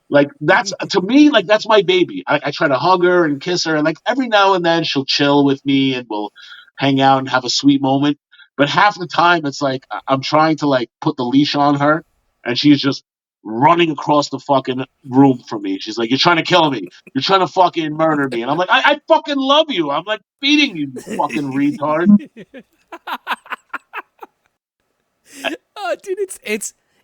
Like that's to me, like that's my baby. I try to hug her and kiss her, and like every now and then she'll chill with me and we'll hang out and have a sweet moment. But half the time it's like I'm trying to like put the leash on her, and she's just running across the fucking room from me. She's like, "You're trying to kill me. You're trying to fucking murder me." And I'm like, I fucking love you. I'm like feeding you, you fucking retard.
Oh, dude,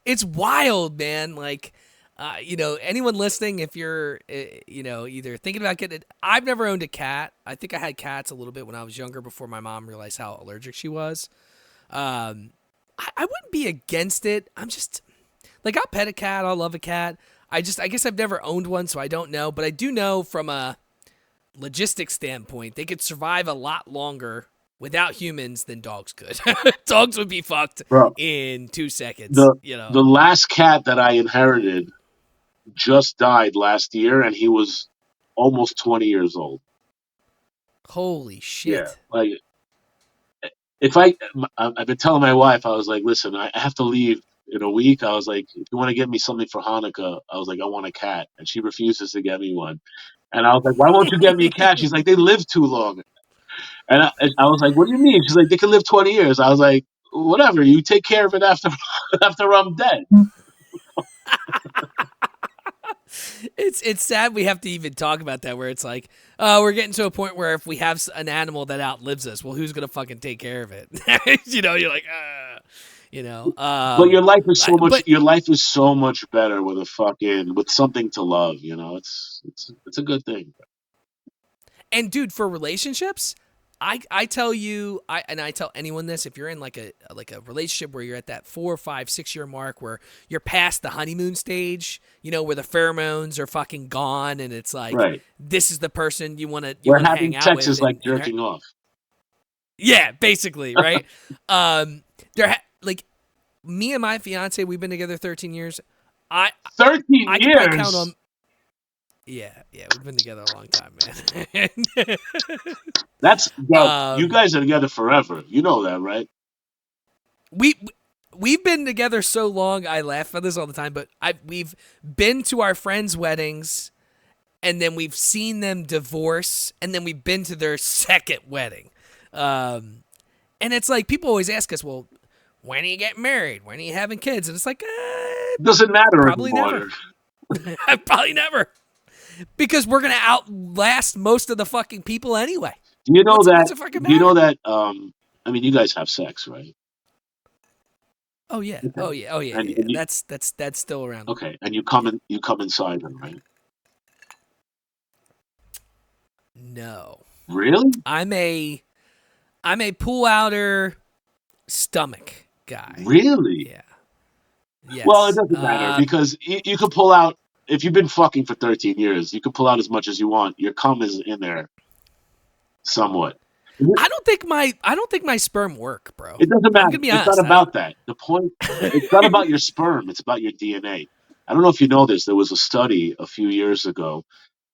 it's wild, man. Like, anyone listening, if you're, either thinking about getting it, I've never owned a cat. I think I had cats a little bit when I was younger before my mom realized how allergic she was. I wouldn't be against it. I'm just like, I'll pet a cat. I'll love a cat. I guess I've never owned one, so I don't know. But I do know from a logistics standpoint, they could survive a lot longer without humans than dogs could. Dogs would be fucked
Bro,
in 2 seconds.
the last cat that I inherited just died last year, and he was almost 20 years old.
Holy shit.
Yeah, like I've been telling my wife, I was like, listen, I have to leave in a week. I was like, if you want to get me something for Hanukkah, I was like, I want a cat, and she refuses to get me one. And I was like, why won't you get me a cat? She's like, they live too long. And I was like, what do you mean? She's like, they can live 20 years. I was like, whatever, you take care of it after after I'm dead.
It's sad we have to even talk about that, where it's like, we're getting to a point where if we have an animal that outlives us, well, who's gonna fucking take care of it? You're like,
But your life is so much.
but
Your life is so much better with something to love. It's a good thing.
and dude, for relationships, I tell you, I tell anyone this: if you're in like a relationship where you're at that 4, 5, 6 year mark, where you're past the honeymoon stage, where the pheromones are fucking gone, and it's like,
Right.
this is the person you want to
Where
hang
having
out
sex
with,
is like jerking off.
Yeah, basically, right? Like me and my fiance, we've been together 13 years.
13
I can
years.
probably count on. Yeah, we've been together a long time, man.
You guys are together forever. You know that, right?
We've been together so long. I laugh at this all the time, but we've been to our friends' weddings, and then we've seen them divorce, and then we've been to their second wedding. And it's like, people always ask us, well, when are you getting married? When are you having kids? And it's like,
Doesn't matter
probably
anymore.
never. Probably never. Because we're going to outlast most of the fucking people anyway.
Do you know
What's
that?
it fucking
Do you know
matter?
that? I mean, you guys have sex, right?
Oh yeah.
Okay.
Oh yeah.
And
Yeah.
you-
That's still around.
Okay, and you come inside them, right?
No.
Really?
I'm a pull outer stomach guy.
Really?
Yeah. Yes.
Well, it doesn't matter because you could pull out if you've been fucking for 13 years. You could pull out as much as you want. Your cum is in there, somewhat.
I don't think my sperm work, bro.
It doesn't
I'm
matter.
gonna be
It's
honest.
not about that. The point. It's not about your sperm. It's about your DNA. I don't know if you know this. There was a study a few years ago,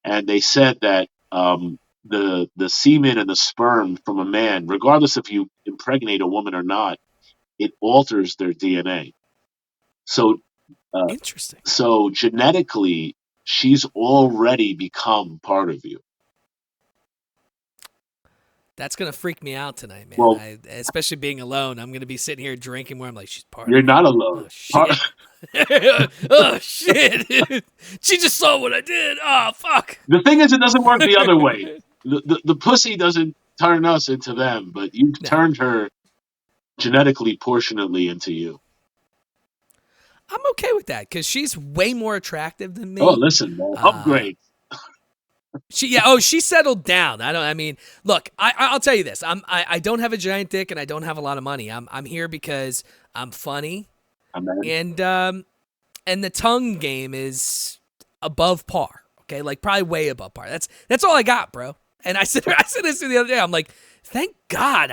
and they said that the semen and the sperm from a man, regardless if you impregnate a woman or not, it alters their DNA. So,
Interesting.
so genetically, she's already become part of you.
That's gonna freak me out tonight, man.
Well-
Especially being alone, I'm gonna be sitting here drinking where I'm like, she's part.
You're
of me.
not alone.
Oh shit! Oh shit! She just saw what I did. Oh fuck!
The thing is, it doesn't work the other way. The pussy doesn't turn us into them, but you've turned her genetically, portionately into you.
I'm okay with that because she's way more attractive than me.
Oh, listen, man. Upgrade.
She settled down. Look, I'll tell you this. I don't have a giant dick and I don't have a lot of money. I'm here because I'm funny. And the tongue game is above par. Okay, like probably way above par. That's all I got, bro. And I said this the other day. I'm like, thank God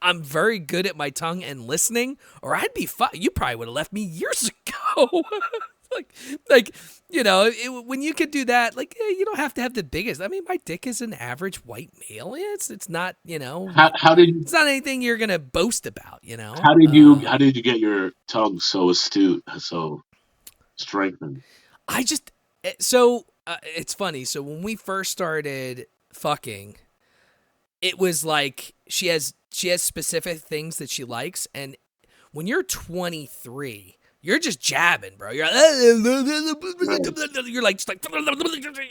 I'm very good at my tongue and listening, or I'd be you probably would have left me years ago. like when you could do that, like you don't have to have the biggest. I mean, my dick is an average white male. It's not it's not anything you're gonna boast about.
How did you get your tongue so astute, so strengthened?
It's funny. So when we first started fucking, it was like she has specific things that she likes, and when you're 23, you're just jabbing, bro. You're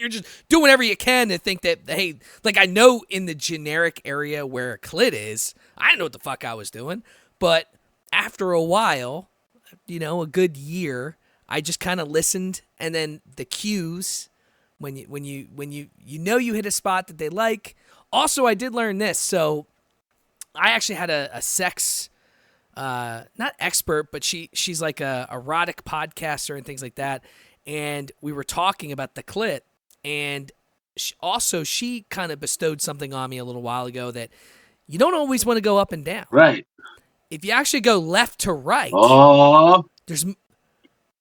just doing whatever you can to think that, hey, like I know in the generic area where a clit is, I didn't know what the fuck I was doing, but after a while, a good year, I just kind of listened, and then the cues when you you hit a spot that they like. Also, I did learn this. So I actually had a sex, not expert, but she's like a erotic podcaster and things like that. And we were talking about the clit, and she kind of bestowed something on me a little while ago that you don't always want to go up and down.
Right.
If you actually go left to right,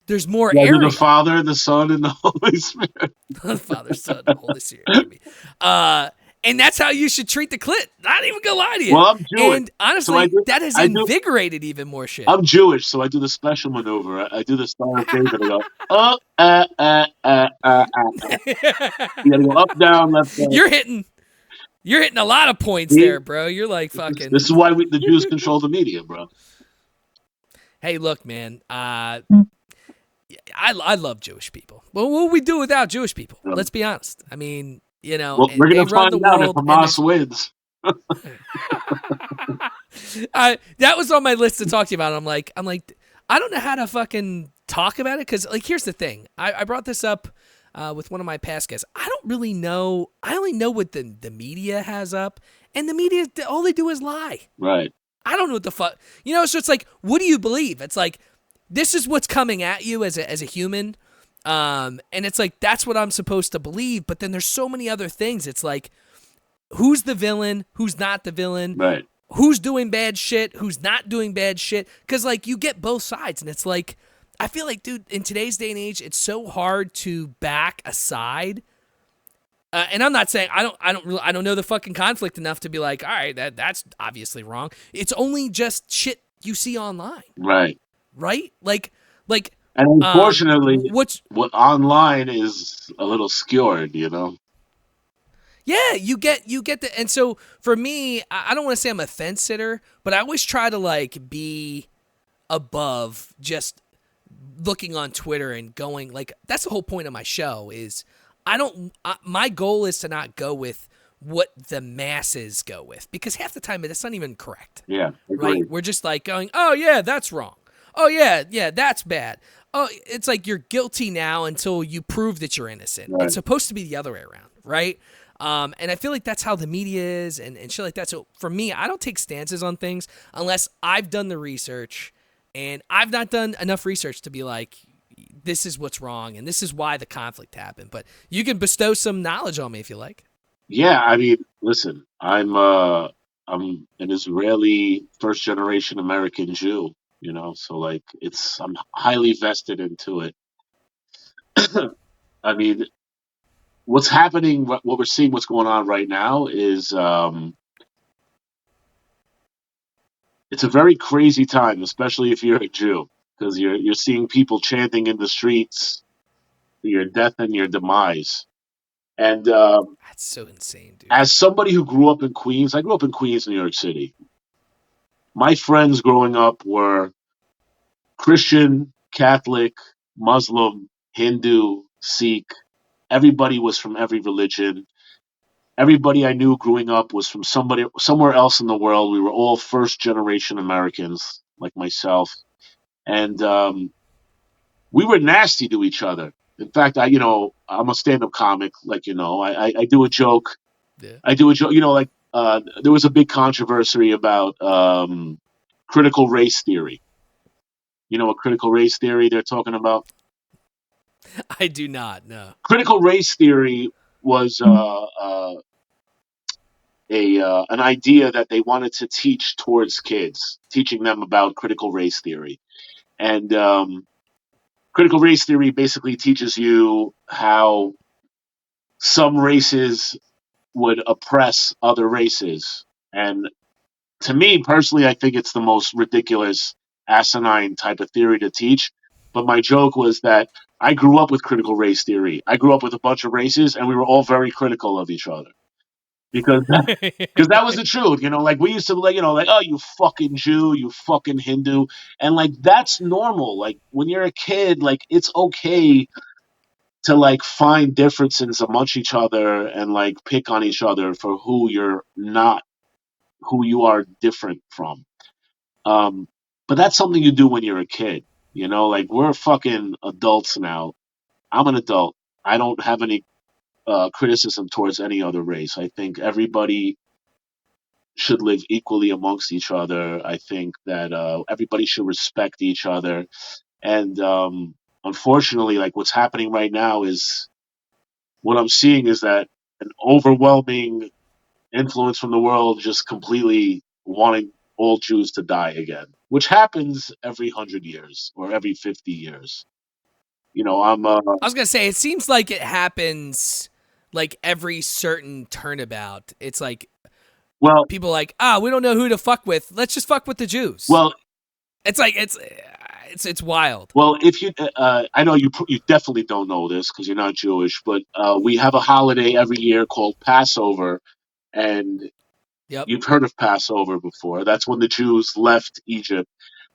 there's more area.
The Father, the Son, and the Holy Spirit.
The Father, Son, and Holy Spirit. And that's how you should treat the clit. Not even gonna lie to you.
Well, I'm Jewish.
And honestly, that has invigorated even more shit.
I'm Jewish, so I do the special maneuver. I do the Star of David. I go, You gotta go up, down, left, right.
You're hitting a lot of points there, bro. You're like fucking.
This is why the Jews control the media, bro.
Hey, look, man. I love Jewish people. Well, what would we do without Jewish people?
Yeah.
Let's be honest. I mean,
we're gonna find out if Hamas wins.
That was on my list to talk to you about. I'm like, I don't know how to fucking talk about it because, like, here's the thing. I brought this up with one of my past guests. I don't really know. I only know what the media has up, and the media, all they do is lie.
Right.
I don't know what the fuck. So it's like, what do you believe? It's like, this is what's coming at you as a human. And it's like, that's what I'm supposed to believe. But then there's so many other things. It's like, who's the villain? Who's not the villain?
Right.
Who's doing bad shit? Who's not doing bad shit? Because, like, you get both sides. And it's like, I feel like, dude, in today's day and age, it's so hard to back a side. And I'm not saying I don't know the fucking conflict enough to be like, all right, that's obviously wrong. It's only just shit you see online.
Right.
Right? Like.
And unfortunately, what online is a little skewed,
Yeah, you get the, and so for me, I don't want to say I'm a fence sitter, but I always try to like be above just looking on Twitter and going like, that's the whole point of my show is my goal is to not go with what the masses go with, because half the time that's not even correct.
Yeah,
right. We're just like going, oh yeah, that's wrong. Oh yeah, that's bad. Oh, it's like you're guilty now until you prove that you're innocent. Right. It's supposed to be the other way around, right? And I feel like that's how the media is and shit like that. So for me, I don't take stances on things unless I've done the research, and I've not done enough research to be like, this is what's wrong and this is why the conflict happened. But you can bestow some knowledge on me if you like.
Yeah, I mean, listen, I'm an Israeli first generation American Jew. So like I'm highly vested into it. I mean, what's happening, what we're seeing, what's going on right now is it's a very crazy time, especially if you're a Jew, because you're seeing people chanting in the streets, your death and your demise. And
that's so insane, dude.
As somebody who grew up in Queens, I grew up in Queens, New York City. My friends growing up were Christian, Catholic, Muslim, Hindu, Sikh. Everybody was from every religion. Everybody I knew growing up was from somewhere else in the world. We were all first generation Americans, like myself. And we were nasty to each other. In fact, I'm a stand-up comic. Like, I do a joke. Yeah. I do a joke. There was a big controversy about critical race theory. You know what critical race theory they're talking about?
I do not know.
Critical race theory was an idea that they wanted to teach towards kids, teaching them about critical race theory. And critical race theory basically teaches you how some races would oppress other races. And to me personally, I think it's the most ridiculous, asinine type of theory to teach. But my joke was that I grew up with critical race theory. I grew up with a bunch of races, and we were all very critical of each other because that was the truth. Like we used to like, like, oh, you fucking Jew, you fucking Hindu, and like that's normal. Like when you're a kid, like it's okay to like find differences amongst each other and like pick on each other for who you're not, who you are different from. Um, but that's something you do when you're a kid. Like we're fucking adults now. I'm an adult. I don't have any criticism towards any other race. I think everybody should live equally amongst each other. I think that everybody should respect each other. And unfortunately, like what's happening right now is what I'm seeing is that an overwhelming influence from the world just completely wanting all Jews to die again, which happens every 100 years or every 50 years. I'm
I was gonna say it seems like it happens like every certain turnabout. It's like
well,
people are like, we don't know who to fuck with. Let's just fuck with the Jews.
well,
It's like it's wild.
well. If you, I know you definitely don't know this because you're not Jewish, but we have a holiday every year called Passover, and
Yep.
you've heard of Passover before. That's when the Jews left Egypt.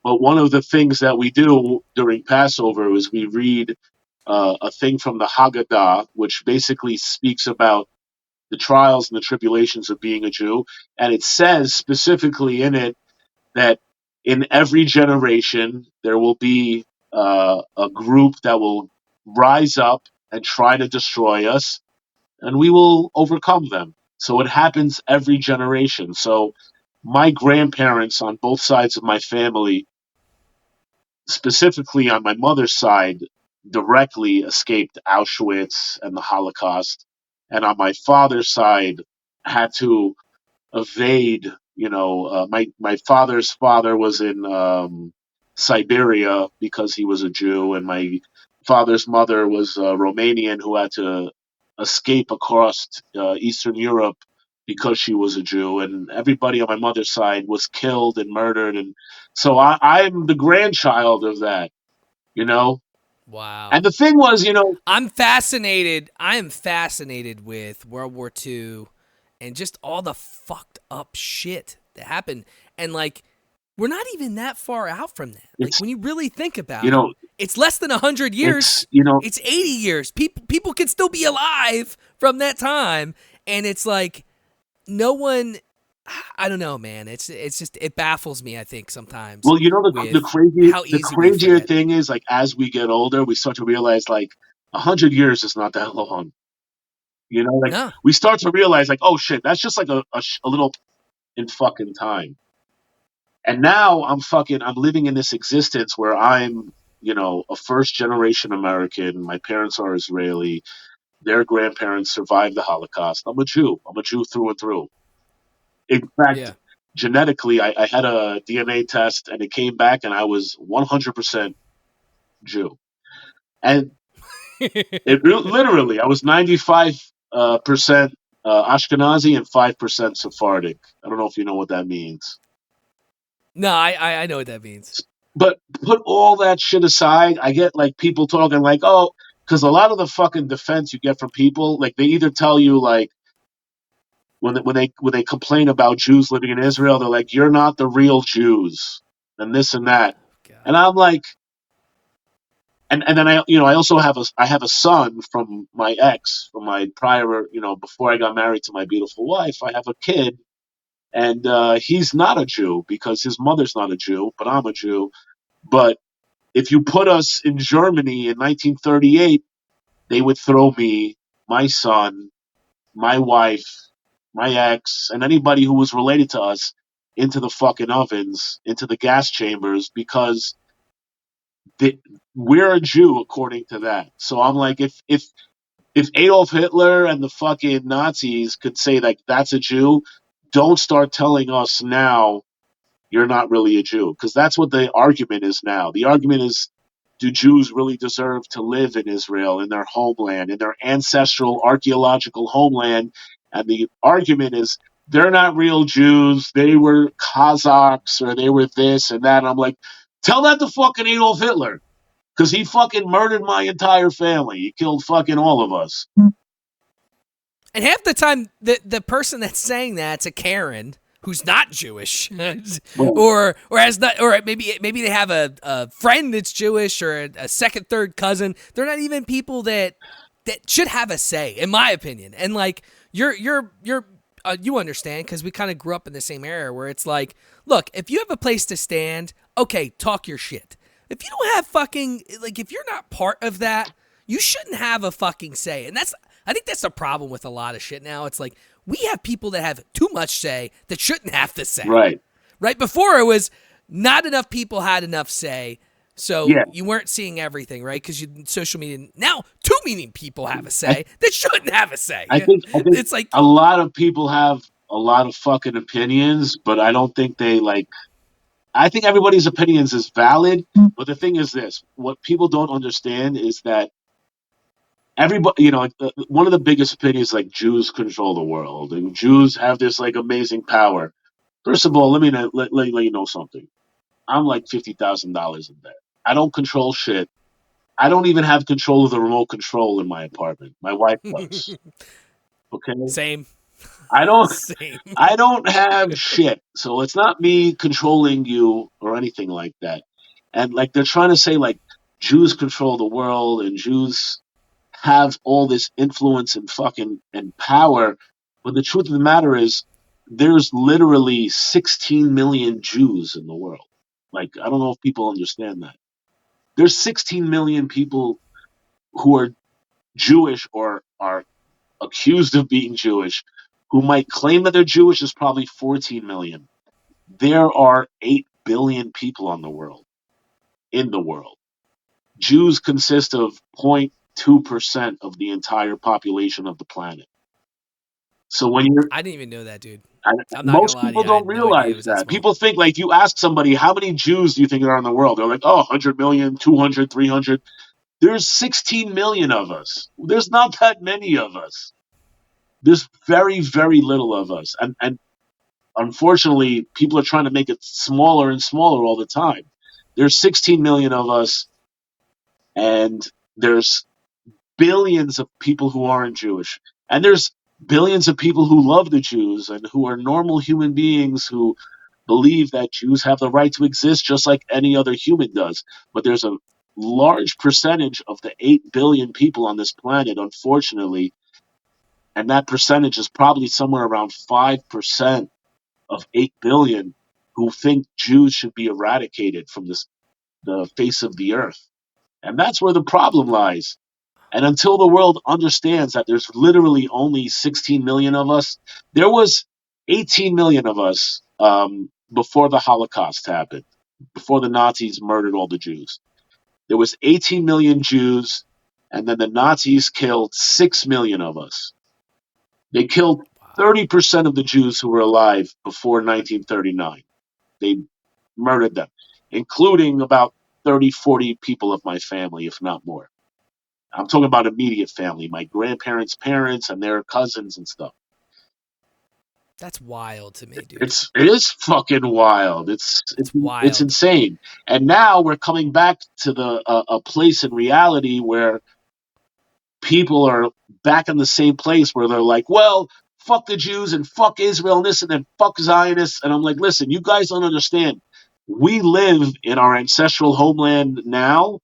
But one of the things that we do during Passover is we read a thing from the Haggadah, which basically speaks about the trials and the tribulations of being a Jew. And it says specifically in it that in every generation there will be a group that will rise up and try to destroy us, and we will overcome them. So it happens every generation. So my grandparents on both sides of my family, specifically on my mother's side, directly escaped Auschwitz and the Holocaust. And on my father's side, had to evade. My father's father was in Siberia because he was a Jew, and my father's mother was Romanian who had to escape across Eastern Europe because she was a Jew, and everybody on my mother's side was killed and murdered, and so I'm the grandchild of that, you know.
Wow.
And the thing was,
I'm fascinated. I am fascinated with World War II and just all the fucked up shit that happened. And like, we're not even that far out from that. Like
it's
when you really think about
you
it,
know
it's less than 100 years. It's 80 years. People can still be alive from that time, and it's like no one. I don't know, man. It's just it baffles me. I think sometimes.
Well, the
with
crazy,
how
the
easy we
crazier
forget.
thing is, like, as we get older, we start to realize, like, 100 years is not that long. Like
No.
we start to realize, like, oh shit, that's just like a little in fucking time. And now I'm living in this existence where I'm, a first generation American. My parents are Israeli. Their grandparents survived the Holocaust. I'm a Jew. I'm a Jew through and through. In fact,
Yeah.
genetically, I had a DNA test and it came back and I was 100% Jew. And literally, I was 95% Ashkenazi and 5% Sephardic. I don't know if you know what that means.
No, I know what that means.
But put all that shit aside, I get like people talking like, oh, because a lot of the fucking defense you get from people, like they either tell you like when they complain about Jews living in Israel, they're like, you're not the real Jews, and this and that,
God.
and I'm like, and then I also have a son from my ex, from my prior, before I got married to my beautiful wife. I have a kid, and he's not a Jew because his mother's not a Jew, but I'm a Jew. But if you put us in Germany in 1938, they would throw me, my son, my wife, my ex, and anybody who was related to us into the fucking ovens, into the gas chambers, because we're a Jew according to that. So I'm like, if Adolf Hitler and the fucking Nazis could say like that's a Jew, don't start telling us now you're not really a Jew, because that's what the argument is now. The argument is, do Jews really deserve to live in Israel, in their homeland, in their ancestral archaeological homeland? And the argument is, they're not real Jews. They were Kazakhs or they were this and that. And I'm like, tell that to fucking Adolf Hitler, because he fucking murdered my entire family. He killed fucking all of us.
And half the time, the person that's saying that's a Karen who's not Jewish, or has not, or maybe they have a friend that's Jewish or a second, third cousin. They're not even people that should have a say, in my opinion. And like you understand, because we kind of grew up in the same era where it's like, look, if you have a place to stand, okay, talk your shit. If you don't have fucking, like, if you're not part of that, you shouldn't have a fucking say. And I think that's the problem with a lot of shit now. It's like, we have people that have too much say that shouldn't have to say.
Right.
Right? Before it was not enough people had enough say, so you weren't seeing everything, right? Because social media, now 2 million people have a say that shouldn't have a say.
I think
it's like
a lot of people have a lot of fucking opinions, but I don't think they like. I think everybody's opinions is valid, but the thing is this: what people don't understand is that everybody, one of the biggest opinions, like Jews control the world and Jews have this like amazing power. First of all, let me let you know something. I'm like $50,000 in debt. I don't control shit. I don't even have control of the remote control in my apartment. My wife does. Okay.
Same.
I don't have shit. So it's not me controlling you or anything like that. And like they're trying to say like Jews control the world and Jews have all this influence and fucking and power. But the truth of the matter is there's literally 16 million Jews in the world. Like, I don't know if people understand that. There's 16 million people who are Jewish or are accused of being Jewish, who might claim that they're Jewish. Is probably 14 million. There are 8 billion people in the world. Jews consist of 0.2% of the entire population of the planet. So
I didn't even know that, dude.
Most people don't realize that. People think, like, you ask somebody, how many Jews do you think there are in the world? They're like, 100 million, 200, 300. There's 16 million of us. There's not that many of us. There's very, very little of us. And unfortunately, people are trying to make it smaller and smaller all the time. There's 16 million of us, and there's billions of people who aren't Jewish. And there's billions of people who love the Jews and who are normal human beings who believe that Jews have the right to exist just like any other human does. But there's a large percentage of the 8 billion people on this planet, unfortunately, and that percentage is probably somewhere around 5% of 8 billion, who think Jews should be eradicated from the face of the earth. And that's where the problem lies. And until the world understands that there's literally only 16 million of us, there was 18 million of us before the Holocaust happened, before the Nazis murdered all the Jews. There was 18 million Jews, and then the Nazis killed 6 million of us. They killed 30% of the Jews who were alive before 1939. They murdered them, including about 30, 40 people of my family, if not more. I'm talking about immediate family, my grandparents' parents and their cousins and stuff.
That's wild to me, dude.
It is fucking wild. It's wild. It's insane. And now we're coming back to a place in reality where people are back in the same place where they're like, well, fuck the Jews and fuck Israel and this and then fuck Zionists. And I'm like, listen, you guys don't understand. We live in our ancestral homeland now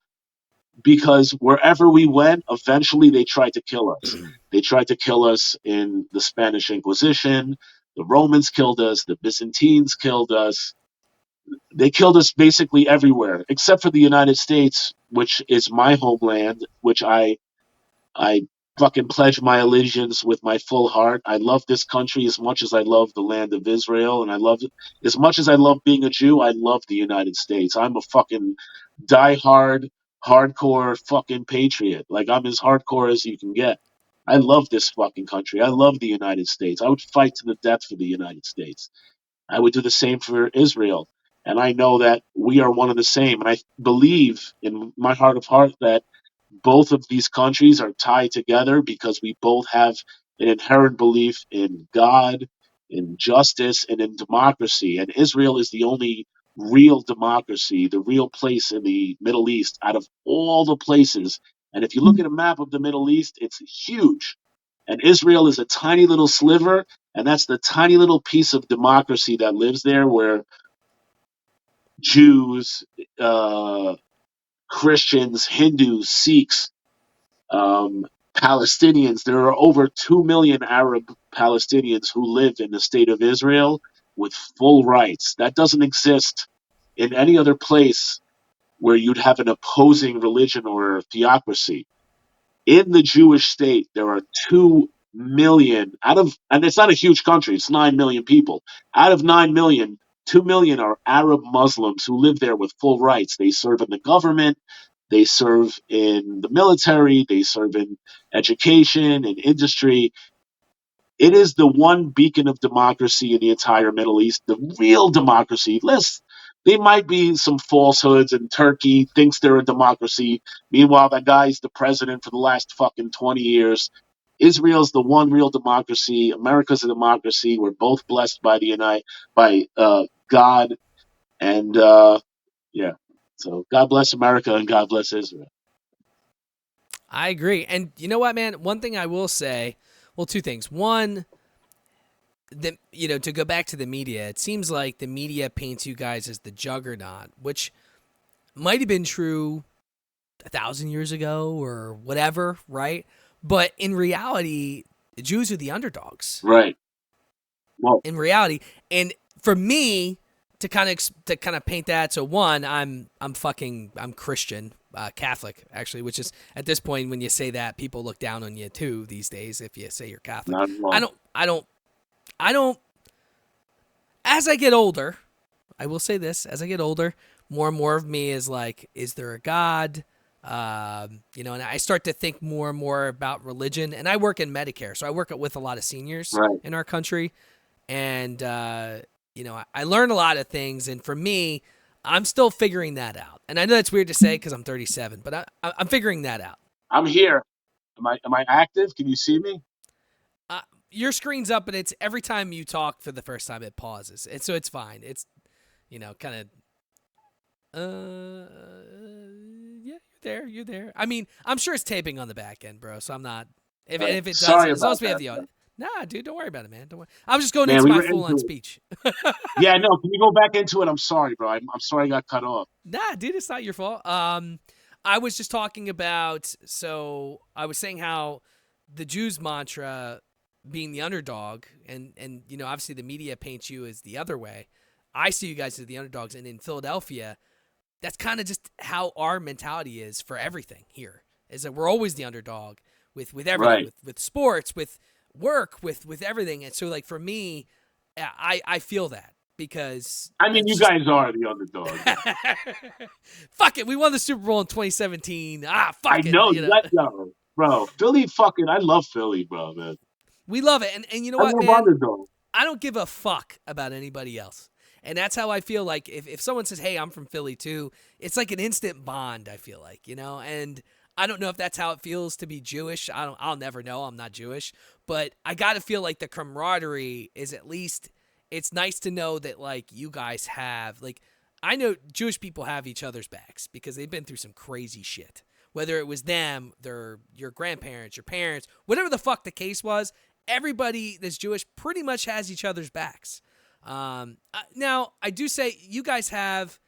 because wherever we went, eventually they tried to kill us. They tried to kill us in the Spanish Inquisition. The Romans killed us. The Byzantines killed us. They killed us basically everywhere, except for the United States, which is my homeland, which I fucking pledge my allegiance with my full heart. I love this country as much as I love the land of Israel, and I love it as much as I love being a Jew. I love the United States. I'm a fucking diehard, hardcore fucking patriot. Like I'm as hardcore as you can get. I love this fucking country. I love the United States. I would fight to the death for the United States. I would do the same for Israel. And I know that we are one of the same. And I believe in my heart of heart that both of these countries are tied together because we both have an inherent belief in God, in justice, and in democracy. And Israel is the only real democracy, the real place in the Middle East out of all the places. And if you look at a map of the Middle East, it's huge. And Israel is a tiny little sliver, and that's the tiny little piece of democracy that lives there where Jews, Christians, Hindus, Sikhs, Palestinians. There are over 2 million Arab Palestinians who live in the state of Israel with full rights. That doesn't exist in any other place where you'd have an opposing religion or theocracy. In the Jewish state, there are 2 million out of, and it's not a huge country, it's 9 million people. Out of 9 million, 2 million are Arab Muslims who live there with full rights. They serve in the government, they serve in the military, they serve in education and industry. It is the one beacon of democracy in the entire Middle East, the real democracy. There might be some falsehoods, and Turkey thinks they're a democracy. Meanwhile, that guy's the president for the last fucking 20 years. Israel's the one real democracy. America's a democracy. We're both blessed by God, and yeah. So God bless America and God bless Israel.
I agree. And you know what, man? One thing I will say, well, two things. One, to go back to the media, it seems like the media paints you guys as the juggernaut, which might have been true 1,000 years ago or whatever, right? But in reality, the Jews are the underdogs.
Right. Well,
in reality, and for me to kind of paint that, so one, I'm Christian, Catholic actually, which is at this point when you say that, people look down on you too these days if you say you're Catholic.
not wrong.
I don't. As I get older, I will say this: as I get older, more and more of me is like, is there a God? And I start to think more and more about religion. And I work in Medicare, so I work with a lot of seniors
Right.
in our country. And I learn a lot of things. And for me, I'm still figuring that out. And I know that's weird to say because I'm 37, but I'm figuring that out.
I'm here. Am I active? Can you see me?
Your screen's up, but it's every time you talk for the first time, it pauses. And so it's fine. It's, kind of, yeah, you're there. I mean, I'm sure it's taping on the back end, bro. So I'm not, if it does, as long as we have the audio. Nah, dude, don't worry about it, man. Don't worry. I'm just going into my full-on speech.
Yeah, no, can you go back into it? I'm sorry, bro. I'm sorry I got cut off.
Nah, dude, it's not your fault. I was just talking about, so I was saying how the Jews mantra being the underdog, and obviously the media paints you as the other way. I see you guys as the underdogs, and in Philadelphia, that's kind of just how our mentality is for everything here, is that we're always the underdog with everything,
Right.
with sports, with work, with everything. And so, like, for me, I feel that because
I mean, you guys are the underdog.
fuck it, we won the Super Bowl in 2017. Fuck
I
it,
know, bro. Philly, I love Philly, bro, man.
we love it. And you know
I
what,
love
man?
underdog.
I don't give a fuck about anybody else. And that's how I feel. Like if someone says, hey, I'm from Philly too, it's like an instant bond, I feel like, and I don't know if that's how it feels to be Jewish. I'll never know. I'm not Jewish, but I got to feel like the camaraderie is at least, it's nice to know that like you guys have, like, I know Jewish people have each other's backs because they've been through some crazy shit. Whether it was them, your grandparents, your parents, whatever the fuck the case was, everybody that's Jewish pretty much has each other's backs. Now, I do say you guys have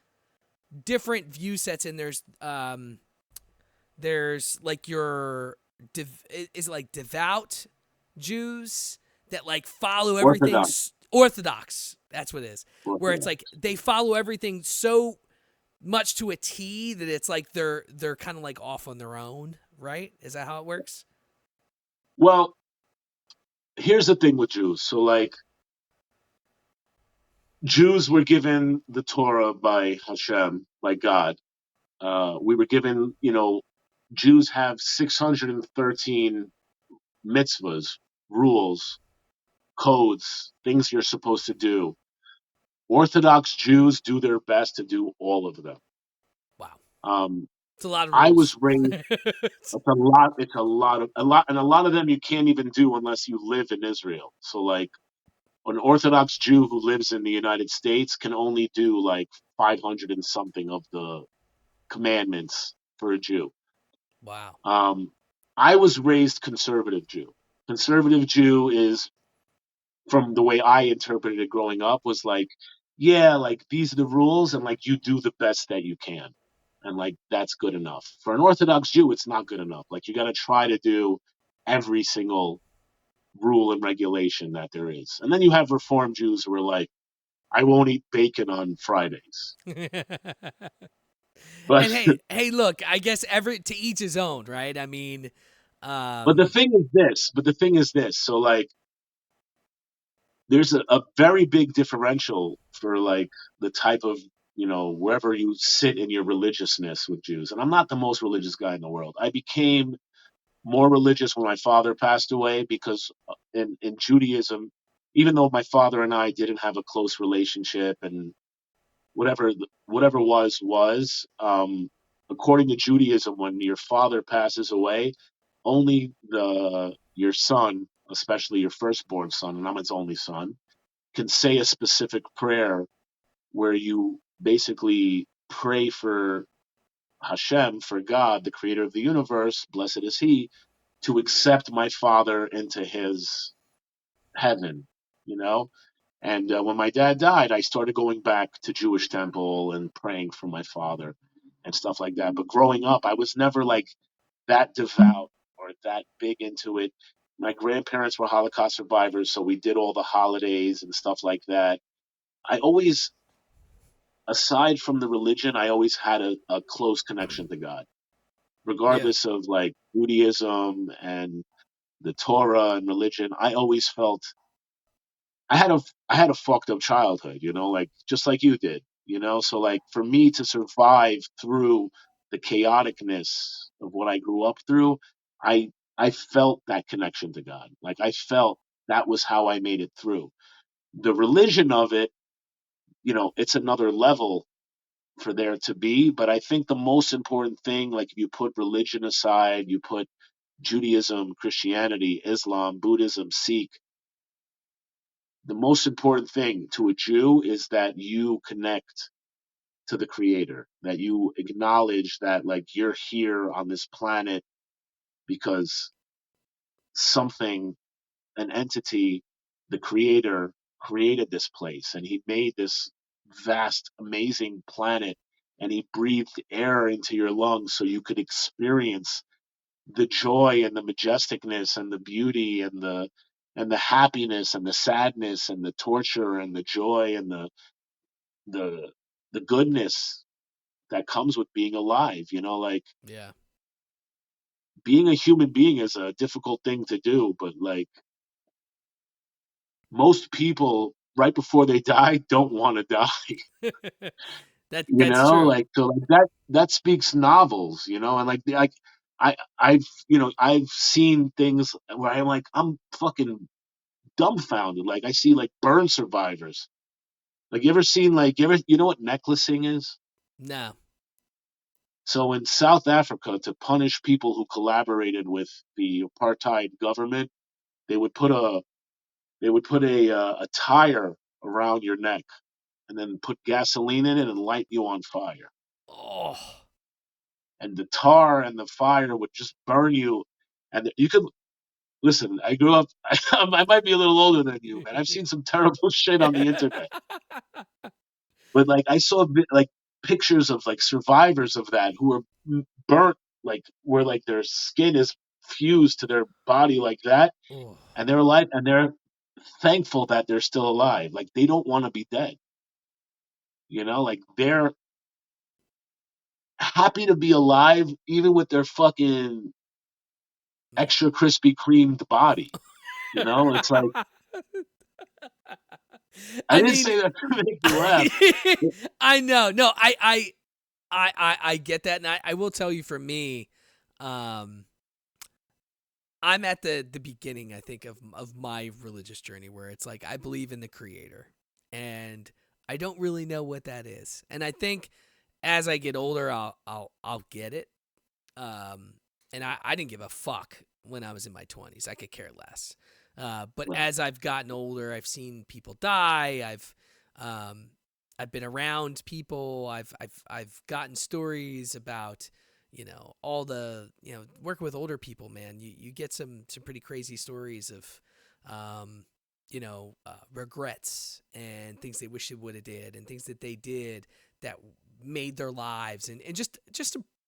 different view sets, and there's like your is it like devout Jews that like follow everything Orthodox. That's what it is. Where it's like they follow everything so much to a T that it's like they're kind of like off on their own, right? Is that how it works?
Well, here's the thing with Jews. So, like, Jews were given the Torah by Hashem, by God. We were given, Jews have 613 mitzvahs, rules, codes, things you're supposed to do. Orthodox Jews do their best to do all of them.
Wow.
Um,
It's a lot of
I
rules.
was raised. It's a lot. It's a lot, and a lot of them you can't even do unless you live in Israel. So, like, an Orthodox Jew who lives in the United States can only do like 500 and something of the commandments for a Jew.
Wow.
I was raised conservative Jew. Conservative Jew is, from the way I interpreted it growing up, was like, yeah, like these are the rules, and like you do the best that you can, and like that's good enough. For an Orthodox Jew, it's not good enough. Like you got to try to do every single rule and regulation that there is. And then you have Reform Jews who are like, I won't eat bacon on Fridays.
And
But
hey, look, I guess to each his own, right? I mean,
but the thing is this. But the thing is this. So like, there's a very big differential for like the type of, wherever you sit in your religiousness with Jews. And I'm not the most religious guy in the world. I became more religious when my father passed away because in Judaism, even though my father and I didn't have a close relationship, and whatever was, according to Judaism, when your father passes away, only your son, especially your firstborn son, and I'm his only son, can say a specific prayer where you basically pray for Hashem, for God, the creator of the universe, blessed is he, to accept my father into his heaven, you know? And when my dad died, I started going back to Jewish temple and praying for my father and stuff like that. But growing up, I was never like that devout or that big into it. My grandparents were Holocaust survivors, so we did all the holidays and stuff like that. I always, aside from the religion, I always had a close connection to God,
yeah.
regardless of like Judaism and the Torah and religion. I always felt I had a fucked up childhood, like just like you did, So like for me to survive through the chaoticness of what I grew up through, I I felt that connection to God. Like I felt that was how I made it through. The religion of it, it's another level for there to be, but I think the most important thing, like if you put religion aside, you put Judaism, Christianity, Islam, Buddhism, Sikh, the most important thing to a Jew is that you connect to the creator, that you acknowledge that like you're here on this planet because something, an entity, the creator created this place and he made this vast, amazing planet and he breathed air into your lungs so you could experience the joy and the majesticness and the beauty and the happiness and the sadness and the torture and the joy and the the goodness that comes with being alive. Like
Yeah.
being a human being is a difficult thing to do, but like most people right before they die don't want to die.
That's true.
Like so like that speaks novels, and like I've seen things where I'm fucking dumbfounded. Like I see like burn survivors. Like you know what necklacing is?
No.
So in South Africa, to punish people who collaborated with the apartheid government, they would put a tire around your neck and then put gasoline in it and light you on fire.
Oh.
And the tar and the fire would just burn you. And you could listen. I grew up. I might be a little older than you, man. I've seen some terrible shit on the internet. But like I saw like pictures of like survivors of that who were burnt, like where like their skin is fused to their body like that,
Oh.
and they're alive, and they're thankful that they're still alive. Like they don't want to be dead. Like they're happy to be alive even with their fucking extra crispy creamed body. It's like I
I
didn't
mean,
say that to make you laugh.
I know. No, I I get that, and I will tell you, for me, I'm at the beginning, I think, of my religious journey, where it's like I believe in the Creator, and I don't really know what that is, and I think as I get older, I'll get it. And I didn't give a fuck when I was in my 20s. I could care less. But
Right.
as I've gotten older, I've seen people die. I've been around people. I've gotten stories about, all the, working with older people, man. You get some pretty crazy stories of, regrets and things they wish they would have did, and things that they did that made their lives, and just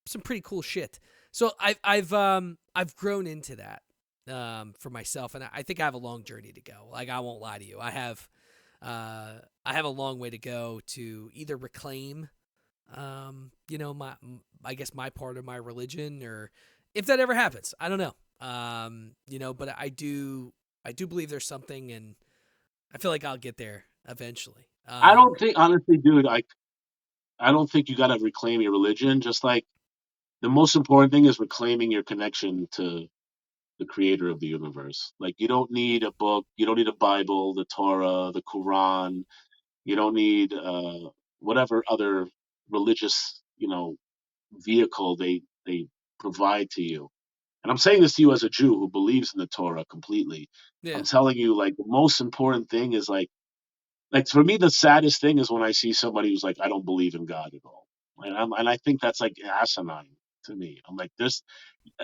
some pretty cool shit. So I've grown into that for myself, and I think I have a long journey to go. Like, I won't lie to you, I have a long way to go to either reclaim, my, I guess, my part of my religion, or if that ever happens, I don't know. But I do believe there's something, and I feel like I'll get there eventually.
I don't think, honestly, dude, I don't think you got to reclaim your religion. Just like the most important thing is reclaiming your connection to the creator of the universe. Like, you don't need a book, you don't need a Bible, the Torah, the Quran. You don't need whatever other religious, vehicle they provide to you. And I'm saying this to you as a Jew who believes in the Torah completely.
Yeah.
I'm telling you, like, the most important thing is like for me, the saddest thing is when I see somebody who's like, I don't believe in God at all. And I think that's like asinine to me. I'm like, there's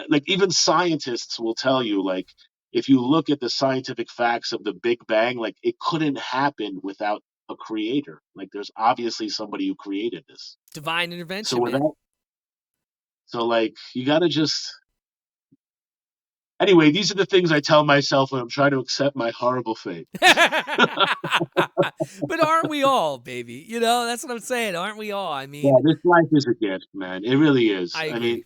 like, even scientists will tell you, like, if you look at the scientific facts of the Big Bang, like, it couldn't happen without a creator. Like, there's obviously somebody who created this.
Divine
So
intervention, man.
without, so like, you gotta just. Anyway, these are the things I tell myself when I'm trying to accept my horrible fate.
But aren't we all, baby? That's what I'm saying. Aren't we all? I
Yeah,
mean,
this life is a gift, man. It really is.
I
I mean,
agree.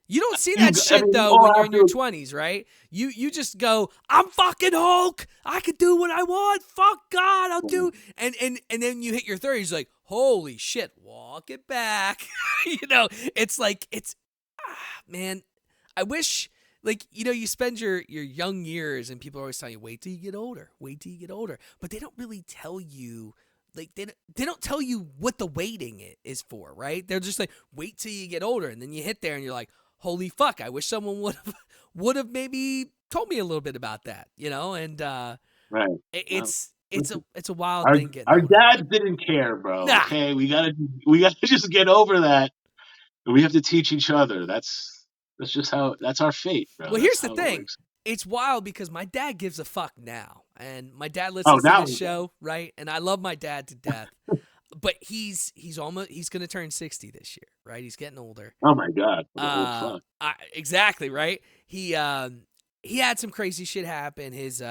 You don't see that
I
shit
mean, we
though
all
when you're
have
in your
to.
20s, right? You just go, I'm fucking Hulk. I can do what I want. Fuck God, I'll do. And then you hit your 30s, like, holy shit, walk it back. It's like man. I wish, like, you spend your young years, and people are always telling you, wait till you get older, wait till you get older, but they don't really tell you. Like, they don't tell you what the waiting is for, right? They're just like, wait till you get older, and then you hit there and you're like, holy fuck, I wish someone would have maybe told me a little bit about that, and
Right.
it's a wild
Our
thing getting
our
older, man.
dads didn't care, bro.
Nah.
Okay, we gotta just get over that, and we have to teach each other. That's just how. That's our fate, bro.
Well,
That's
here's the
how it
thing.
works.
It's wild because my dad gives a fuck now, and my dad
Oh,
listens to
now.
this show, right? And I love my dad to death, but he's gonna turn 60 this year, right? He's getting older.
Oh my God, what an old fuck.
Exactly, right? He had some crazy shit happen. His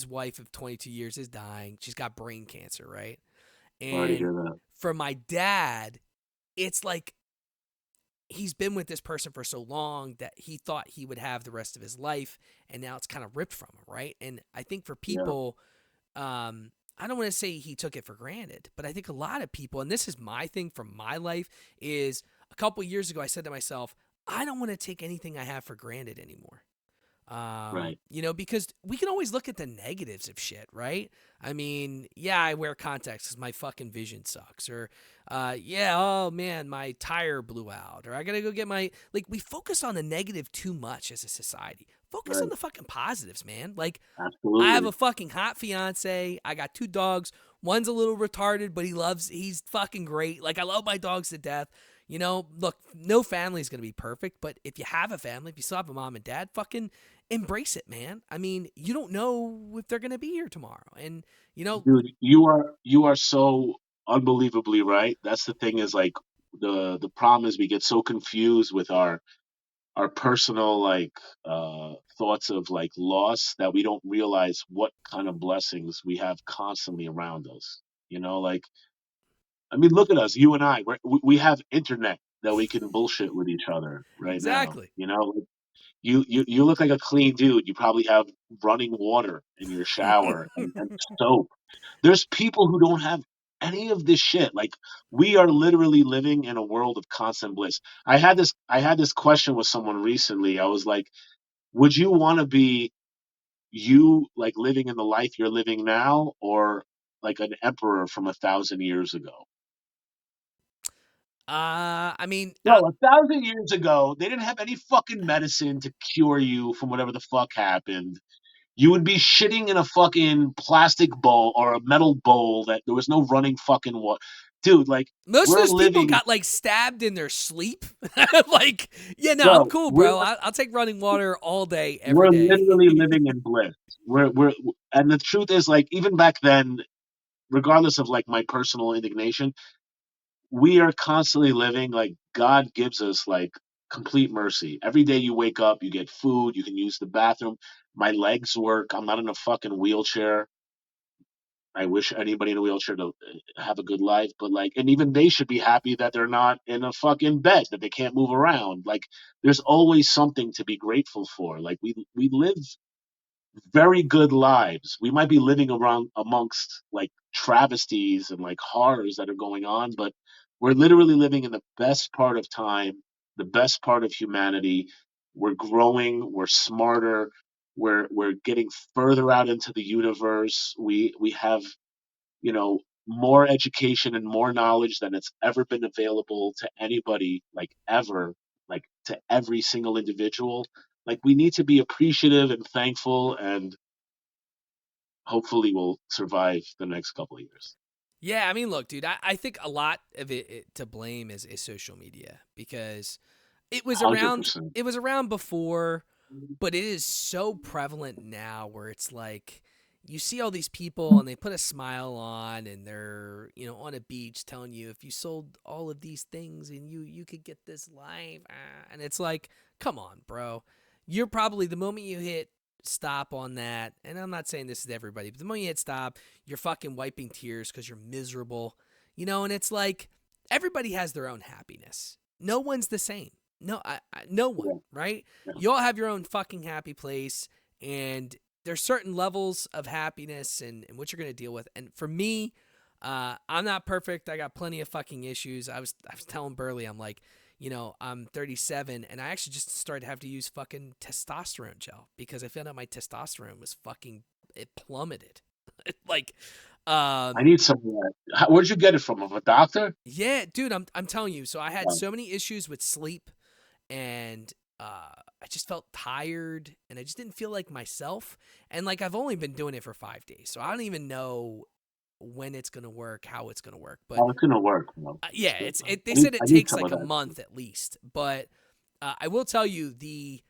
wife of 22 years is dying. She's got brain cancer, right?
Sorry to
And
hear that.
for my dad, it's like he's been with this person for so long that he thought he would have the rest of his life, and now it's kind of ripped from him, right? And I think for
Yeah.
people, I don't want to say he took it for granted, but I think a lot of people, and this is my thing from my life, is a couple years ago I said to myself, I don't want to take anything I have for granted anymore.
Right.
Because we can always look at the negatives of shit, right? I mean, yeah, I wear contacts because my fucking vision sucks, or yeah, oh man, my tire blew out, or I gotta go get my, like, we focus on the negative too much as a society. Focus on
Right.
the fucking positives, man. Like, I have
Absolutely.
a fucking hot fiance. I got 2 dogs. One's a little retarded, but he's fucking great. Like, I love my dogs to death. Look, no family is going to be perfect, but if you have a family, if you still have a mom and dad, fucking embrace it, man. I mean, you don't know if they're going to be here tomorrow. And,
Dude, you are so unbelievably right. That's the thing, is like, the problem is we get so confused with our personal, like, thoughts of like loss, that we don't realize what kind of blessings we have constantly around us. Like, I mean, look at us, you and I. We have internet that we can bullshit with each other right now.
exactly.
You look like a clean dude. You probably have running water in your shower, and soap. There's people who don't have any of this shit. Like, we are literally living in a world of constant bliss. I had this question with someone recently. I was like, would you want to be you, like, living in the life you're living now, or like an emperor from 1,000 years ago?
I mean,
Bro, 1,000 years ago, they didn't have any fucking medicine to cure you from whatever the fuck happened. You would be shitting in a fucking plastic bowl or a metal bowl that there was no running fucking water. Dude, like,
most of
we're
those people
living,
got like stabbed in their sleep. Like, yeah, no, I'm
bro,
cool,
we're
bro. I'll take running water all day, every
we're
day.
literally living in bliss. And the truth is, like, even back then, regardless of like my personal indignation, we are constantly living like God gives us like complete mercy. Every day you wake up, you get food, you can use the bathroom. My legs work. I'm not in a fucking wheelchair. I wish anybody in a wheelchair to have a good life, but like, and even they should be happy that they're not in a fucking bed, that they can't move around. Like, there's always something to be grateful for. Like, we live very good lives. We might be living around amongst like travesties and like horrors that are going on, but we're literally living in the best part of time, the best part of humanity. We're growing, we're smarter, we're getting further out into the universe. We have, more education and more knowledge than it's ever been available to anybody, like, ever, like, to every single individual. Like, we need to be appreciative and thankful, and hopefully we'll survive the next couple of years.
Yeah, I mean, look, dude, I think a lot of it to blame is social media, because it was around
100%.
it was around before, but it is so prevalent now where it's like you see all these people and they put a smile on and they're, on a beach telling you if you sold all of these things and you could get this life, and it's like, come on, bro. You're probably, the moment you hit stop on that, and I'm not saying this is everybody, but the moment you hit stop, you're fucking wiping tears because you're miserable, and it's like everybody has their own happiness. No one's the same. No one,
Yeah,
right?
yeah.
You all have your own fucking happy place, and there's certain levels of happiness and what you're going to deal with. And for me, I'm not perfect. I got plenty of fucking issues. I was telling Burley, I'm like, I'm 37, and I actually just started to have to use fucking testosterone gel because I found out my testosterone was it plummeted. Like,
I need some of that. Where'd you get it from? Of a doctor?
yeah, dude, I'm telling you. So I had
Yeah.
so many issues with sleep, and I just felt tired, and I just didn't feel like myself. And like, I've only been doing it for 5 days, so I don't even know when it's gonna work, how it's gonna work. But
Oh, it's gonna work.
yeah,
Good, man.
they
I need,
said it
I need
takes
some
like
of
a
that.
month at least. But I will tell you, the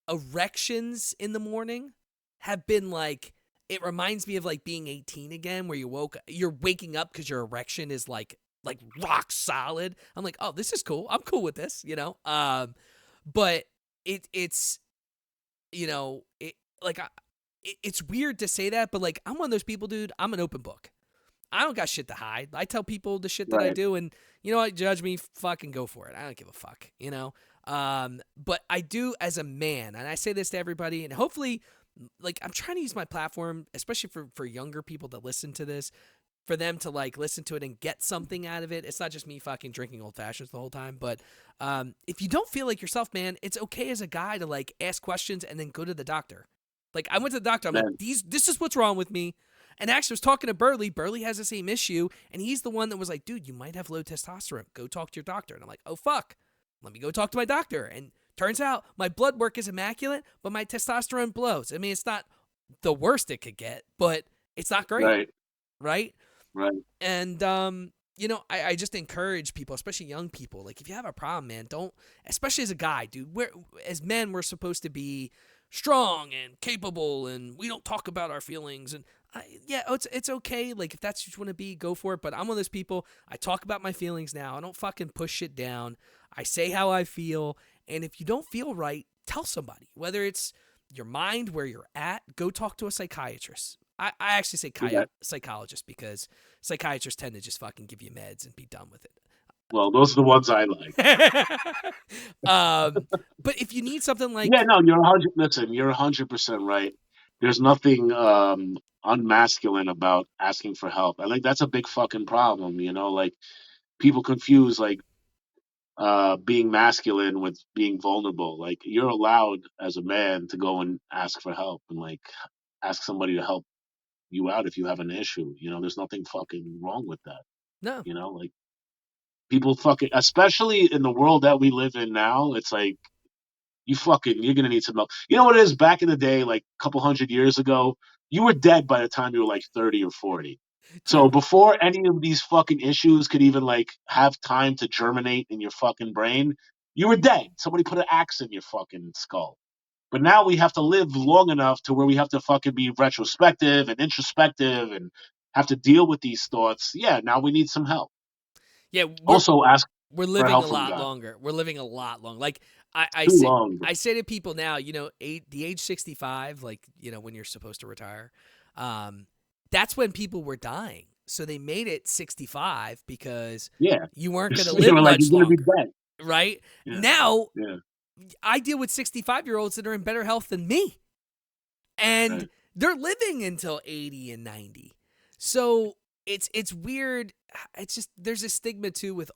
erections in the morning have been like, it reminds me of like being 18 again, where you're waking up because your erection is like rock solid. I'm like, oh, this is cool. I'm cool with this, but it's like it's weird to say that, but like, I'm one of those people, dude. I'm an open book. I don't got shit to hide. I tell people the shit that I
Right.
do, and you know what? Judge me, fucking go for it. I don't give a fuck, But I do as a man, and I say this to everybody, and hopefully, like, I'm trying to use my platform, especially for younger people that listen to this, for them to like listen to it and get something out of it. It's not just me fucking drinking old fashions the whole time, but if you don't feel like yourself, man, it's okay as a guy to like ask questions and then go to the doctor. Like, I went to the doctor. I'm like,
Man.
this is what's wrong with me. And actually, I was talking to Burley. Burley has the same issue, and he's the one that was like, dude, you might have low testosterone. Go talk to your doctor. And I'm like, oh, fuck. Let me go talk to my doctor. And turns out my blood work is immaculate, but my testosterone blows. I mean, it's not the worst it could get, but it's not great.
Right.
Right?
Right.
And, I just encourage people, especially young people, like, if you have a problem, man, don't, especially as a guy, dude, as men, we're supposed to be strong and capable, and we don't talk about our feelings. And it's okay. Like, if that's what you want to be, go for it. But I'm one of those people, I talk about my feelings now. I don't fucking push shit down. I say how I feel. And if you don't feel right, tell somebody, whether it's your mind, where you're at, go talk to a psychiatrist. I actually say
Yeah.
psychologist, because psychiatrists tend to just fucking give you meds and be done with it.
Well, those are the ones I like.
But if you need something like,
Yeah, no, you're 100%. You're 100% right. there's nothing unmasculine about asking for help. I think that's a big fucking problem. Like people confuse like being masculine with being vulnerable. Like you're allowed as a man to go and ask for help and like ask somebody to help you out if you have an issue. There's nothing fucking wrong with that.
No.
Like people fucking, especially in the world that we live in now, it's like you're gonna need some help. You know what it is? Back in the day, like a couple hundred years ago, you were dead by the time you were like 30 or 40. So
True.
before any of these fucking issues could even like have time to germinate in your fucking brain, you were dead. Somebody put an axe in your fucking skull. But now we have to live long enough to where we have to fucking be retrospective and introspective and have to deal with these thoughts. Yeah, now we need some help.
Yeah,
Also, ask
we're
for
living
help
a
from
lot
God.
longer. We're living a lot longer. Like I
Too
say,
long.
I say to people now, the age 65, like when you're supposed to retire, that's when people were dying. So they made it 65 because
Yeah.
you weren't going to
They
live
were like,
much
you're going to be
longer,
dead.
right?
Yeah.
Now
Yeah.
I deal with 65-year-olds that are in better health than me, and
Right.
they're living until 80 and 90. So it's weird. It's just there's a stigma too with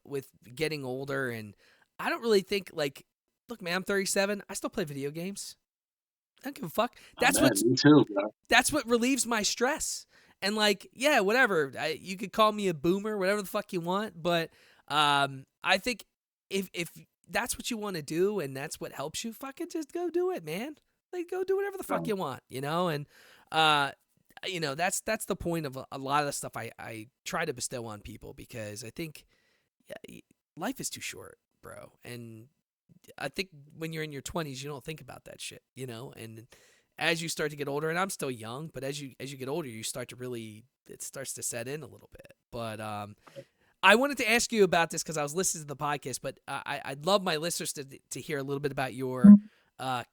getting older, and I don't really think like, look, man, I'm 37. I still play video games. I don't give a fuck.
Oh, man, me too, bro.
That's what relieves my stress. And like, yeah, whatever. You could call me a boomer, whatever the fuck you want, but I think if that's what you want to do and that's what helps you, fucking just go do it, man. Like, go do whatever the fuck you want, And that's the point of a lot of the stuff I try to bestow on people, because I think life is too short, bro. And I think when you're in your 20s, you don't think about that shit, And as you start to get older, and I'm still young, but as you get older, you start to really, it starts to set in a little bit. But I wanted to ask you about this because I was listening to the podcast, but I'd love my listeners to hear a little bit about your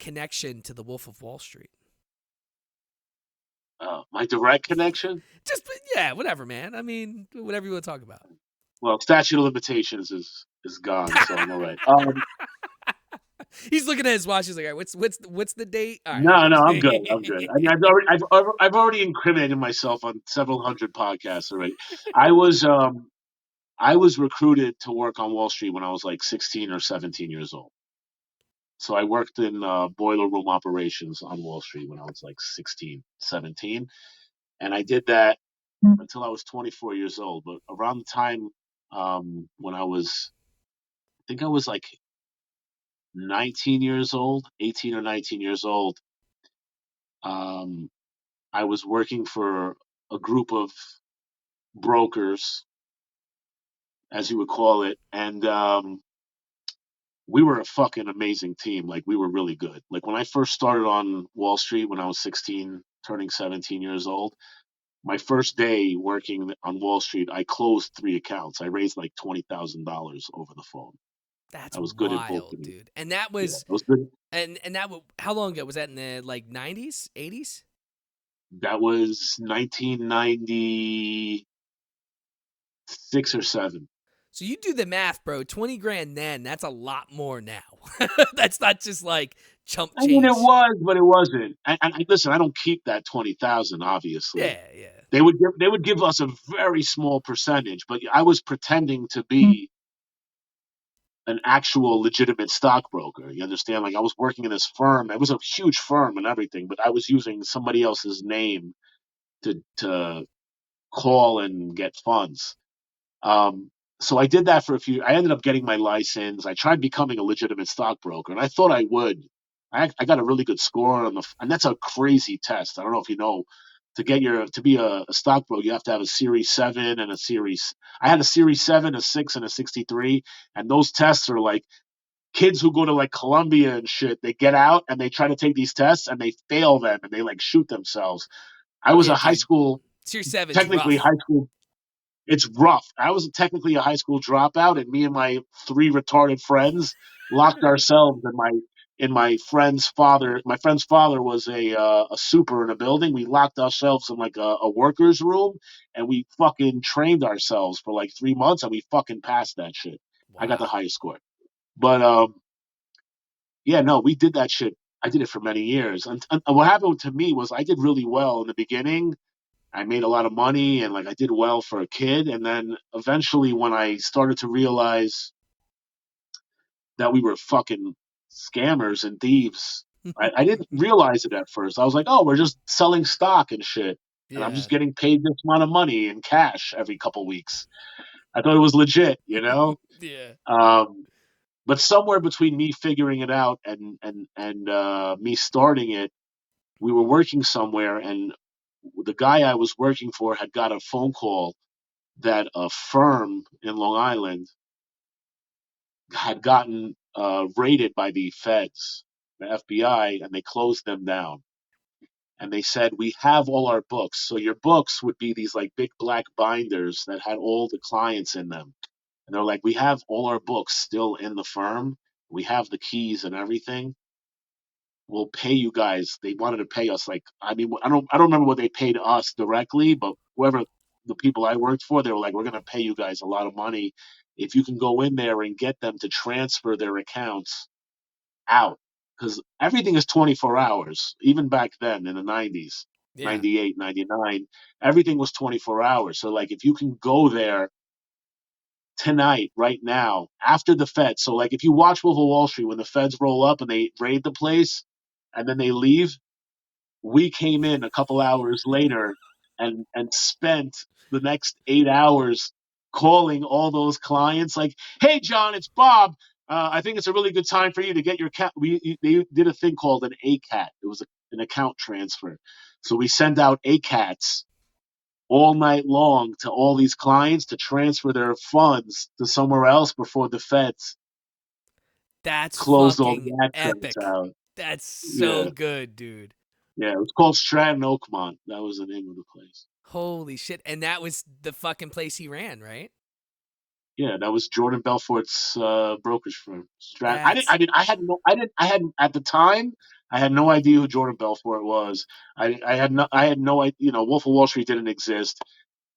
connection to the Wolf of Wall Street.
My direct connection?
Just, yeah, whatever, man. I mean, whatever you want to talk about.
Well, statute of limitations is gone, so I'm all right.
He's looking at his watch. He's like, all right, what's the date? All right,
No, I'm good. I'm good. I mean, I've already incriminated myself on several hundred podcasts already. I was recruited to work on Wall Street when I was like 16 or 17 years old. So I worked in boiler room operations on Wall Street when I was like 16, 17. And I did that until I was 24 years old. But around the time when I think I was like 19 years old, 18 or 19 years old, um, I was working for a group of brokers, as you would call it. And we were a fucking amazing team. Like, we were really good. Like, when I first started on Wall Street when I was 16, turning 17 years old, my first day working on Wall Street, I closed 3 accounts. I raised like $20,000 over the phone.
That's
I was good at both of
wild,
them.
dude. And that
Yeah,
was,
it was good.
and that how long ago was that? In the like 90s, 80s?
That was 1996 or 7.
So you do the math, bro. 20 grand then, that's a lot more now. That's not just like chump
I mean,
change.
it was, but it wasn't. And listen, I don't keep that 20,000. Obviously,
Yeah.
they would give us a very small percentage, but I was pretending to be an actual legitimate stockbroker. You understand? Like, I was working in this firm. It was a huge firm and everything, but I was using somebody else's name to call and get funds. Um, so I did that for a few. I ended up getting my license. I tried becoming a legitimate stockbroker, and I thought I would. I got a really good score on and that's a crazy test. I don't know if you know. To be a stockbroker, you have to have a Series 7 and a Series. I had a Series 7, a 6, and a 63, and those tests are like kids who go to like Columbia and shit. They get out and they try to take these tests and they fail them and they like shoot themselves. I was
Yeah,
a high
dude.
school,
Series 7's
technically
rough.
high school. It's rough. I was technically a high school dropout, and me and my 3 retarded friends locked ourselves in my friend's father. My friend's father was a super in a building. We locked ourselves in like a workers' room, and we fucking trained ourselves for like 3 months, and we fucking passed that shit. I got the
Wow.
highest score. But yeah, no, we did that shit I did it for many years. And what happened to me was I did really well in the beginning. I made a lot of money and like I did well for a kid. And then eventually, when I started to realize that we were fucking scammers and thieves, I didn't realize it at first. I was like, oh, we're just selling stock and shit. And I'm
Yeah.
just getting paid this amount of money in cash every couple weeks. I thought it was legit, you know?
Yeah.
Um, but somewhere between me figuring it out and me starting it, we were working somewhere, and the guy I was working for had got a phone call that a firm in Long Island had gotten raided by the feds, the FBI, and they closed them down. And they said, we have all our books. So your books would be these like big black binders that had all the clients in them. And they're like, we have all our books still in the firm. We have the keys and everything. We'll pay you guys. They wanted to pay us like, I mean, I don't remember what they paid us directly, but whoever the people I worked for, they were like, we're going to pay you guys a lot of money if you can go in there and get them to transfer their accounts out, because everything is 24 hours. Even back then in the 90s,
Yeah.
98, 99, everything was 24 hours. So like if you can go there tonight, right now, after the Fed. So like if you watch Wolf of Wall Street, when the Feds roll up and they raid the place and then they leave, we came in a couple hours later and spent the next 8 hours calling all those clients like, hey John, it's Bob. I think it's a really good time for you to get your cat. They did a thing called an ACAT. It was an account transfer. So we sent out ACATs all night long to all these clients to transfer their funds to somewhere else before the feds
That's
closed all
fucking
the addresses
epic.
out.
That's so
Yeah,
good, dude.
yeah. It was called Stratton Oakmont. That was the name of the place.
Holy shit. And that was the fucking place he ran, right?
Yeah, that was Jordan Belfort's brokerage firm. I didn't.
That's
I mean, I had no. I didn't. I hadn't at the time. I had no idea who Jordan Belfort was. I had no. I had no idea. You know, Wolf of Wall Street didn't exist.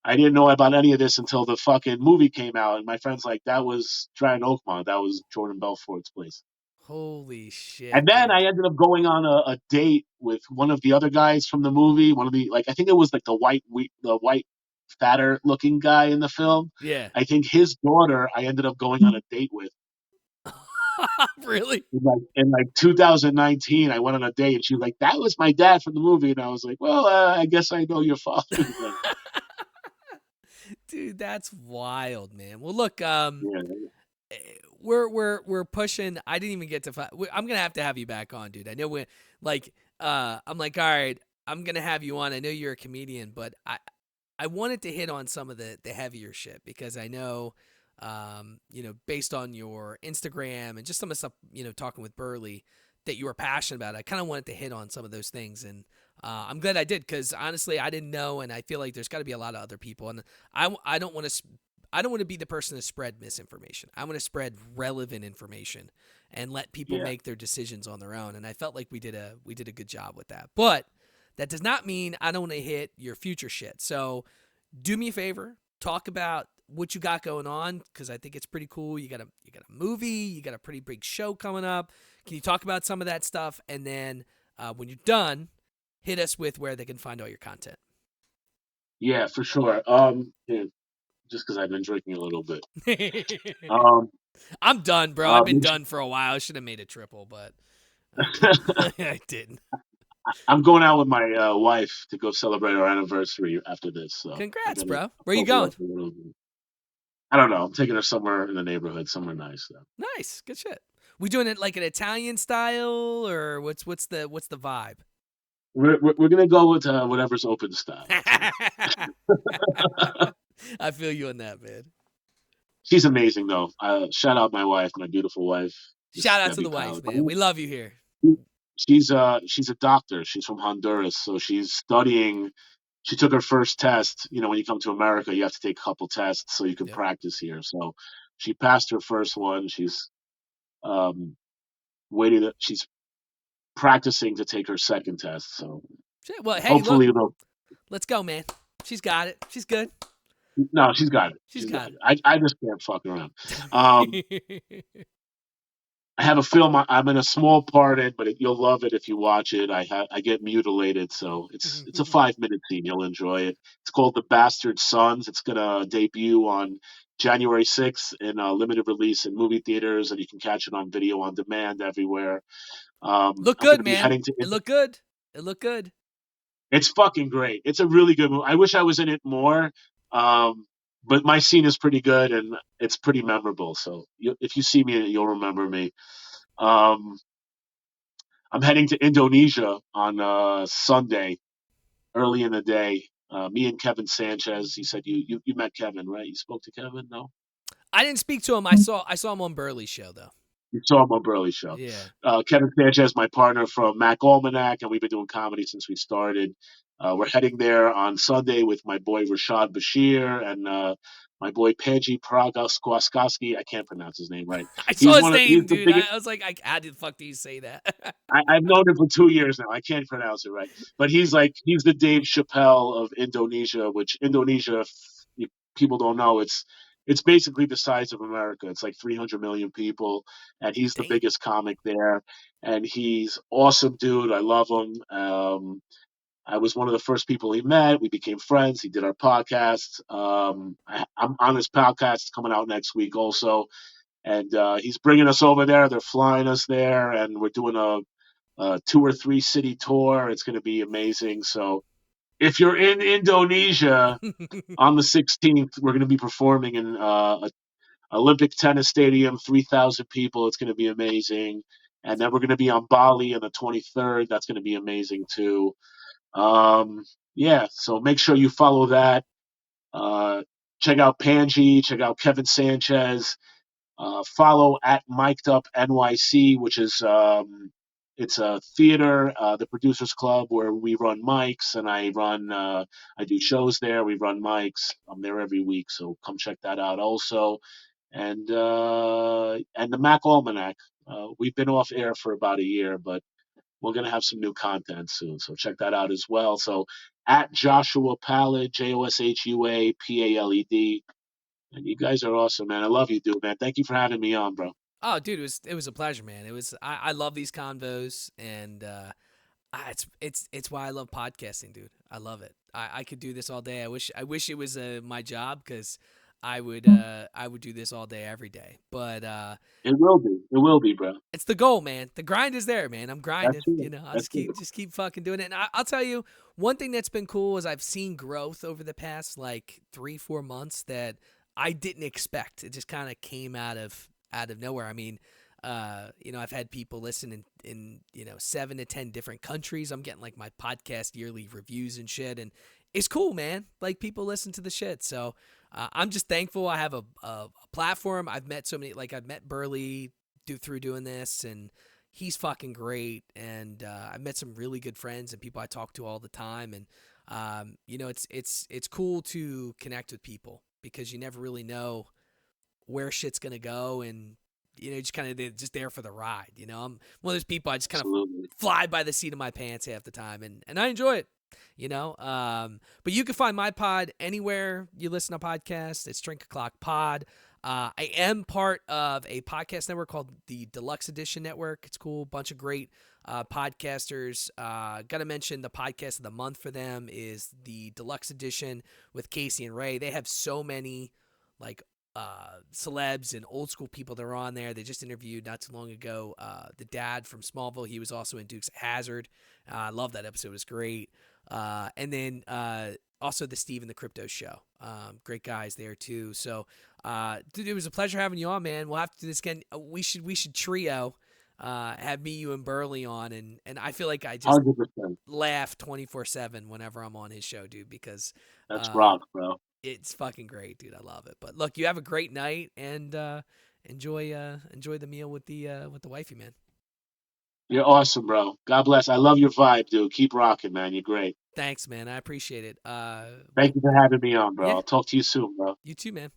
I didn't know about any of this until the fucking movie came out, and my friends like that was Stratton Oakmont. That was Jordan Belfort's place.
holy shit,
And then
dude.
I ended up going on a date with one of the other guys from the movie. One of the like I think it was like the white fatter looking guy in the film.
Yeah.
I think his daughter I ended up going on a date with.
Really?
In 2019, I went on a date and she was like, "That was my dad from the movie," and I was like, "Well, I guess I know your father." Then.
Dude, that's wild, man. Well, look,
Yeah,
we're pushing. I didn't even get to. I'm gonna have to have you back on, dude. I know when like I'm like, all right, I'm gonna have you on. I know you're a comedian, but I wanted to hit on some of the heavier shit because I know, based on your Instagram and just some of the stuff, talking with Burley that you were passionate about. I kind of wanted to hit on some of those things, and I'm glad I did because honestly, I didn't know, and I feel like there's got to be a lot of other people, and I don't want to. I don't want to be the person to spread misinformation. I want to spread relevant information and let people
yeah,
make their decisions on their own. And I felt like we did a good job with that. But that does not mean I don't want to hit your future shit. So do me a favor, talk about what you got going on because I think it's pretty cool. You got a movie, you got a pretty big show coming up. Can you talk about some of that stuff? And then when you're done, hit us with where they can find all your content.
yeah, for sure. Yeah, just because I've been drinking a little bit. Um,
I'm done, bro. I've been done for a while. I should have made a triple, but I didn't.
I'm going out with my wife to go celebrate our anniversary after this. So I
Congrats,
gotta
bro. Where you
sober
going?
up a little bit. I don't know. I'm taking her somewhere in the neighborhood, somewhere nice. So.
Nice, good shit. We doing it like an Italian style, or what's the vibe?
We're gonna go with whatever's open style.
I feel you on that, man.
She's amazing though. Shout out my wife, my beautiful wife, Miss
Shout out to
Debbie
the wife,
Powell.
man. We love you here.
She's a doctor. She's from Honduras, so she's studying. She took her first test. You know, when you come to America, you have to take a couple tests so you can
Yep.
practice here. So she passed her first one. She's um, waiting. She's practicing to take her second test. So
Shit. Well, hey, look,
hopefully, they'll.
let's go, man. She's got it. She's good.
No, she's got it.
She's got
I just can't fuck around. Um,
it.
I have a film I'm in a small part in, but you'll love it if you watch it. I get mutilated, so it's a 5 minute scene. You'll enjoy it. It's called The Bastard Sons. It's gonna debut on January 6th in a limited release in movie theaters, and you can catch it on video on demand everywhere.
Look
I'm
good,
gonna be
man.
heading to.
It looked good. It looked good.
It's fucking great. It's a really good movie. I wish I was in it more, um, but my scene is pretty good and it's pretty memorable. So if you see me, you'll remember me. Um, I'm heading to Indonesia on Sunday, early in the day. Me and Kevin Sanchez. He said you met Kevin, right? You spoke to Kevin? No,
I didn't speak to him. I saw him on Burley's show though.
you saw him on Burley Show.
Yeah.
Kevin Sanchez, my partner from Mac Almanac, and we've been doing comedy since we started. We're heading there on Sunday with my boy Rashad Bashir and my boy Pedji Pragaskwaskowski. I can't pronounce his name right.
I saw his
He's
name,
the
dude.
biggest.
I was like, how the fuck do you say that?
I've known him for 2 years now. I can't pronounce it right, but he's the Dave Chappelle of Indonesia, which Indonesia, if people don't know, it's basically the size of America. It's like 300 million people, and he's the
Damn.
biggest comic there, and he's awesome, dude. I love him. I was one of the first people he met. We became friends. He did our podcast. I'm on his podcast. It's coming out next week also, and he's bringing us over there. They're flying us there, and we're doing a 2 or 3 city tour. It's going to be amazing. So if you're in Indonesia on the 16th, we're going to be performing in a Olympic tennis stadium, 3,000 people. It's going to be amazing. And then we're going to be on Bali on the 23rd. That's going to be amazing too. Yeah, so make sure you follow that. Uh, check out Panji, check out Kevin Sanchez. Follow at Mic'd Up NYC, which is it's a theater, the Producers Club, where we run mics, and I do shows there. We run mics. I'm there every week, so come check that out also. And the Mac Almanac. We've been off air for about a year, but we're gonna have some new content soon, so check that out as well. So at Joshua Pallet, JOSHUAPALED. And you guys are awesome, man. I love you, dude, man. Thank you for having me on, bro.
Oh, dude, it was a pleasure, man. I love these convos, and it's why I love podcasting, dude. I love it. I could do this all day. I wish it was my job, because I would do this all day every day. But
It will be. It will be, bro.
it's the goal, man. The grind is there, man. I'm grinding.
That's it.
You know, I'll
That's
just keep fucking doing it. And I'll tell you, one thing that's been cool is I've seen growth over the past like 3-4 months that I didn't expect. It just kind of came out of nowhere. I mean, I've had people listen in 7 to 10 different countries. I'm getting like my podcast yearly reviews and shit, and it's cool, man. Like, people listen to the shit. So I'm just thankful I have a platform. I've met so many, like I've met Burley through doing this, and he's fucking great. And I've met some really good friends and people I talk to all the time. And it's cool to connect with people, because you never really know where shit's gonna go, and just kind of just there for the ride. I'm one of those people, I just kind of fly by the seat of my pants half the time, and I enjoy it. But you can find my pod anywhere you listen to podcasts. It's Drink O'Clock Pod. I am part of a podcast network called the Deluxe Edition Network. It's cool, bunch of great podcasters. Got to mention the podcast of the month for them is the Deluxe Edition with Casey and Ray. They have so many like celebs and old school people that are on there. They just interviewed not too long ago the dad from Smallville. He was also in Dukes of Hazzard. I love that episode. It was great. And then also the Steve and the Crypto Show. Great guys there too. So dude, it was a pleasure having you on, man. We'll have to do this again. We should trio. Have me, you, and Burley on, and I feel like I just
100%.
laugh 24/7 whenever I'm on his show, dude, because
That's rock, bro.
it's fucking great, dude. I love it. But look, you have a great night, and enjoy the meal with the wifey, man.
You're awesome, bro. God bless. I love your vibe, dude. Keep rocking, man. You're great.
Thank you, man. I appreciate it.
Thank you for having me on, bro.
Yeah.
I'll talk to you soon, bro.
You too, man.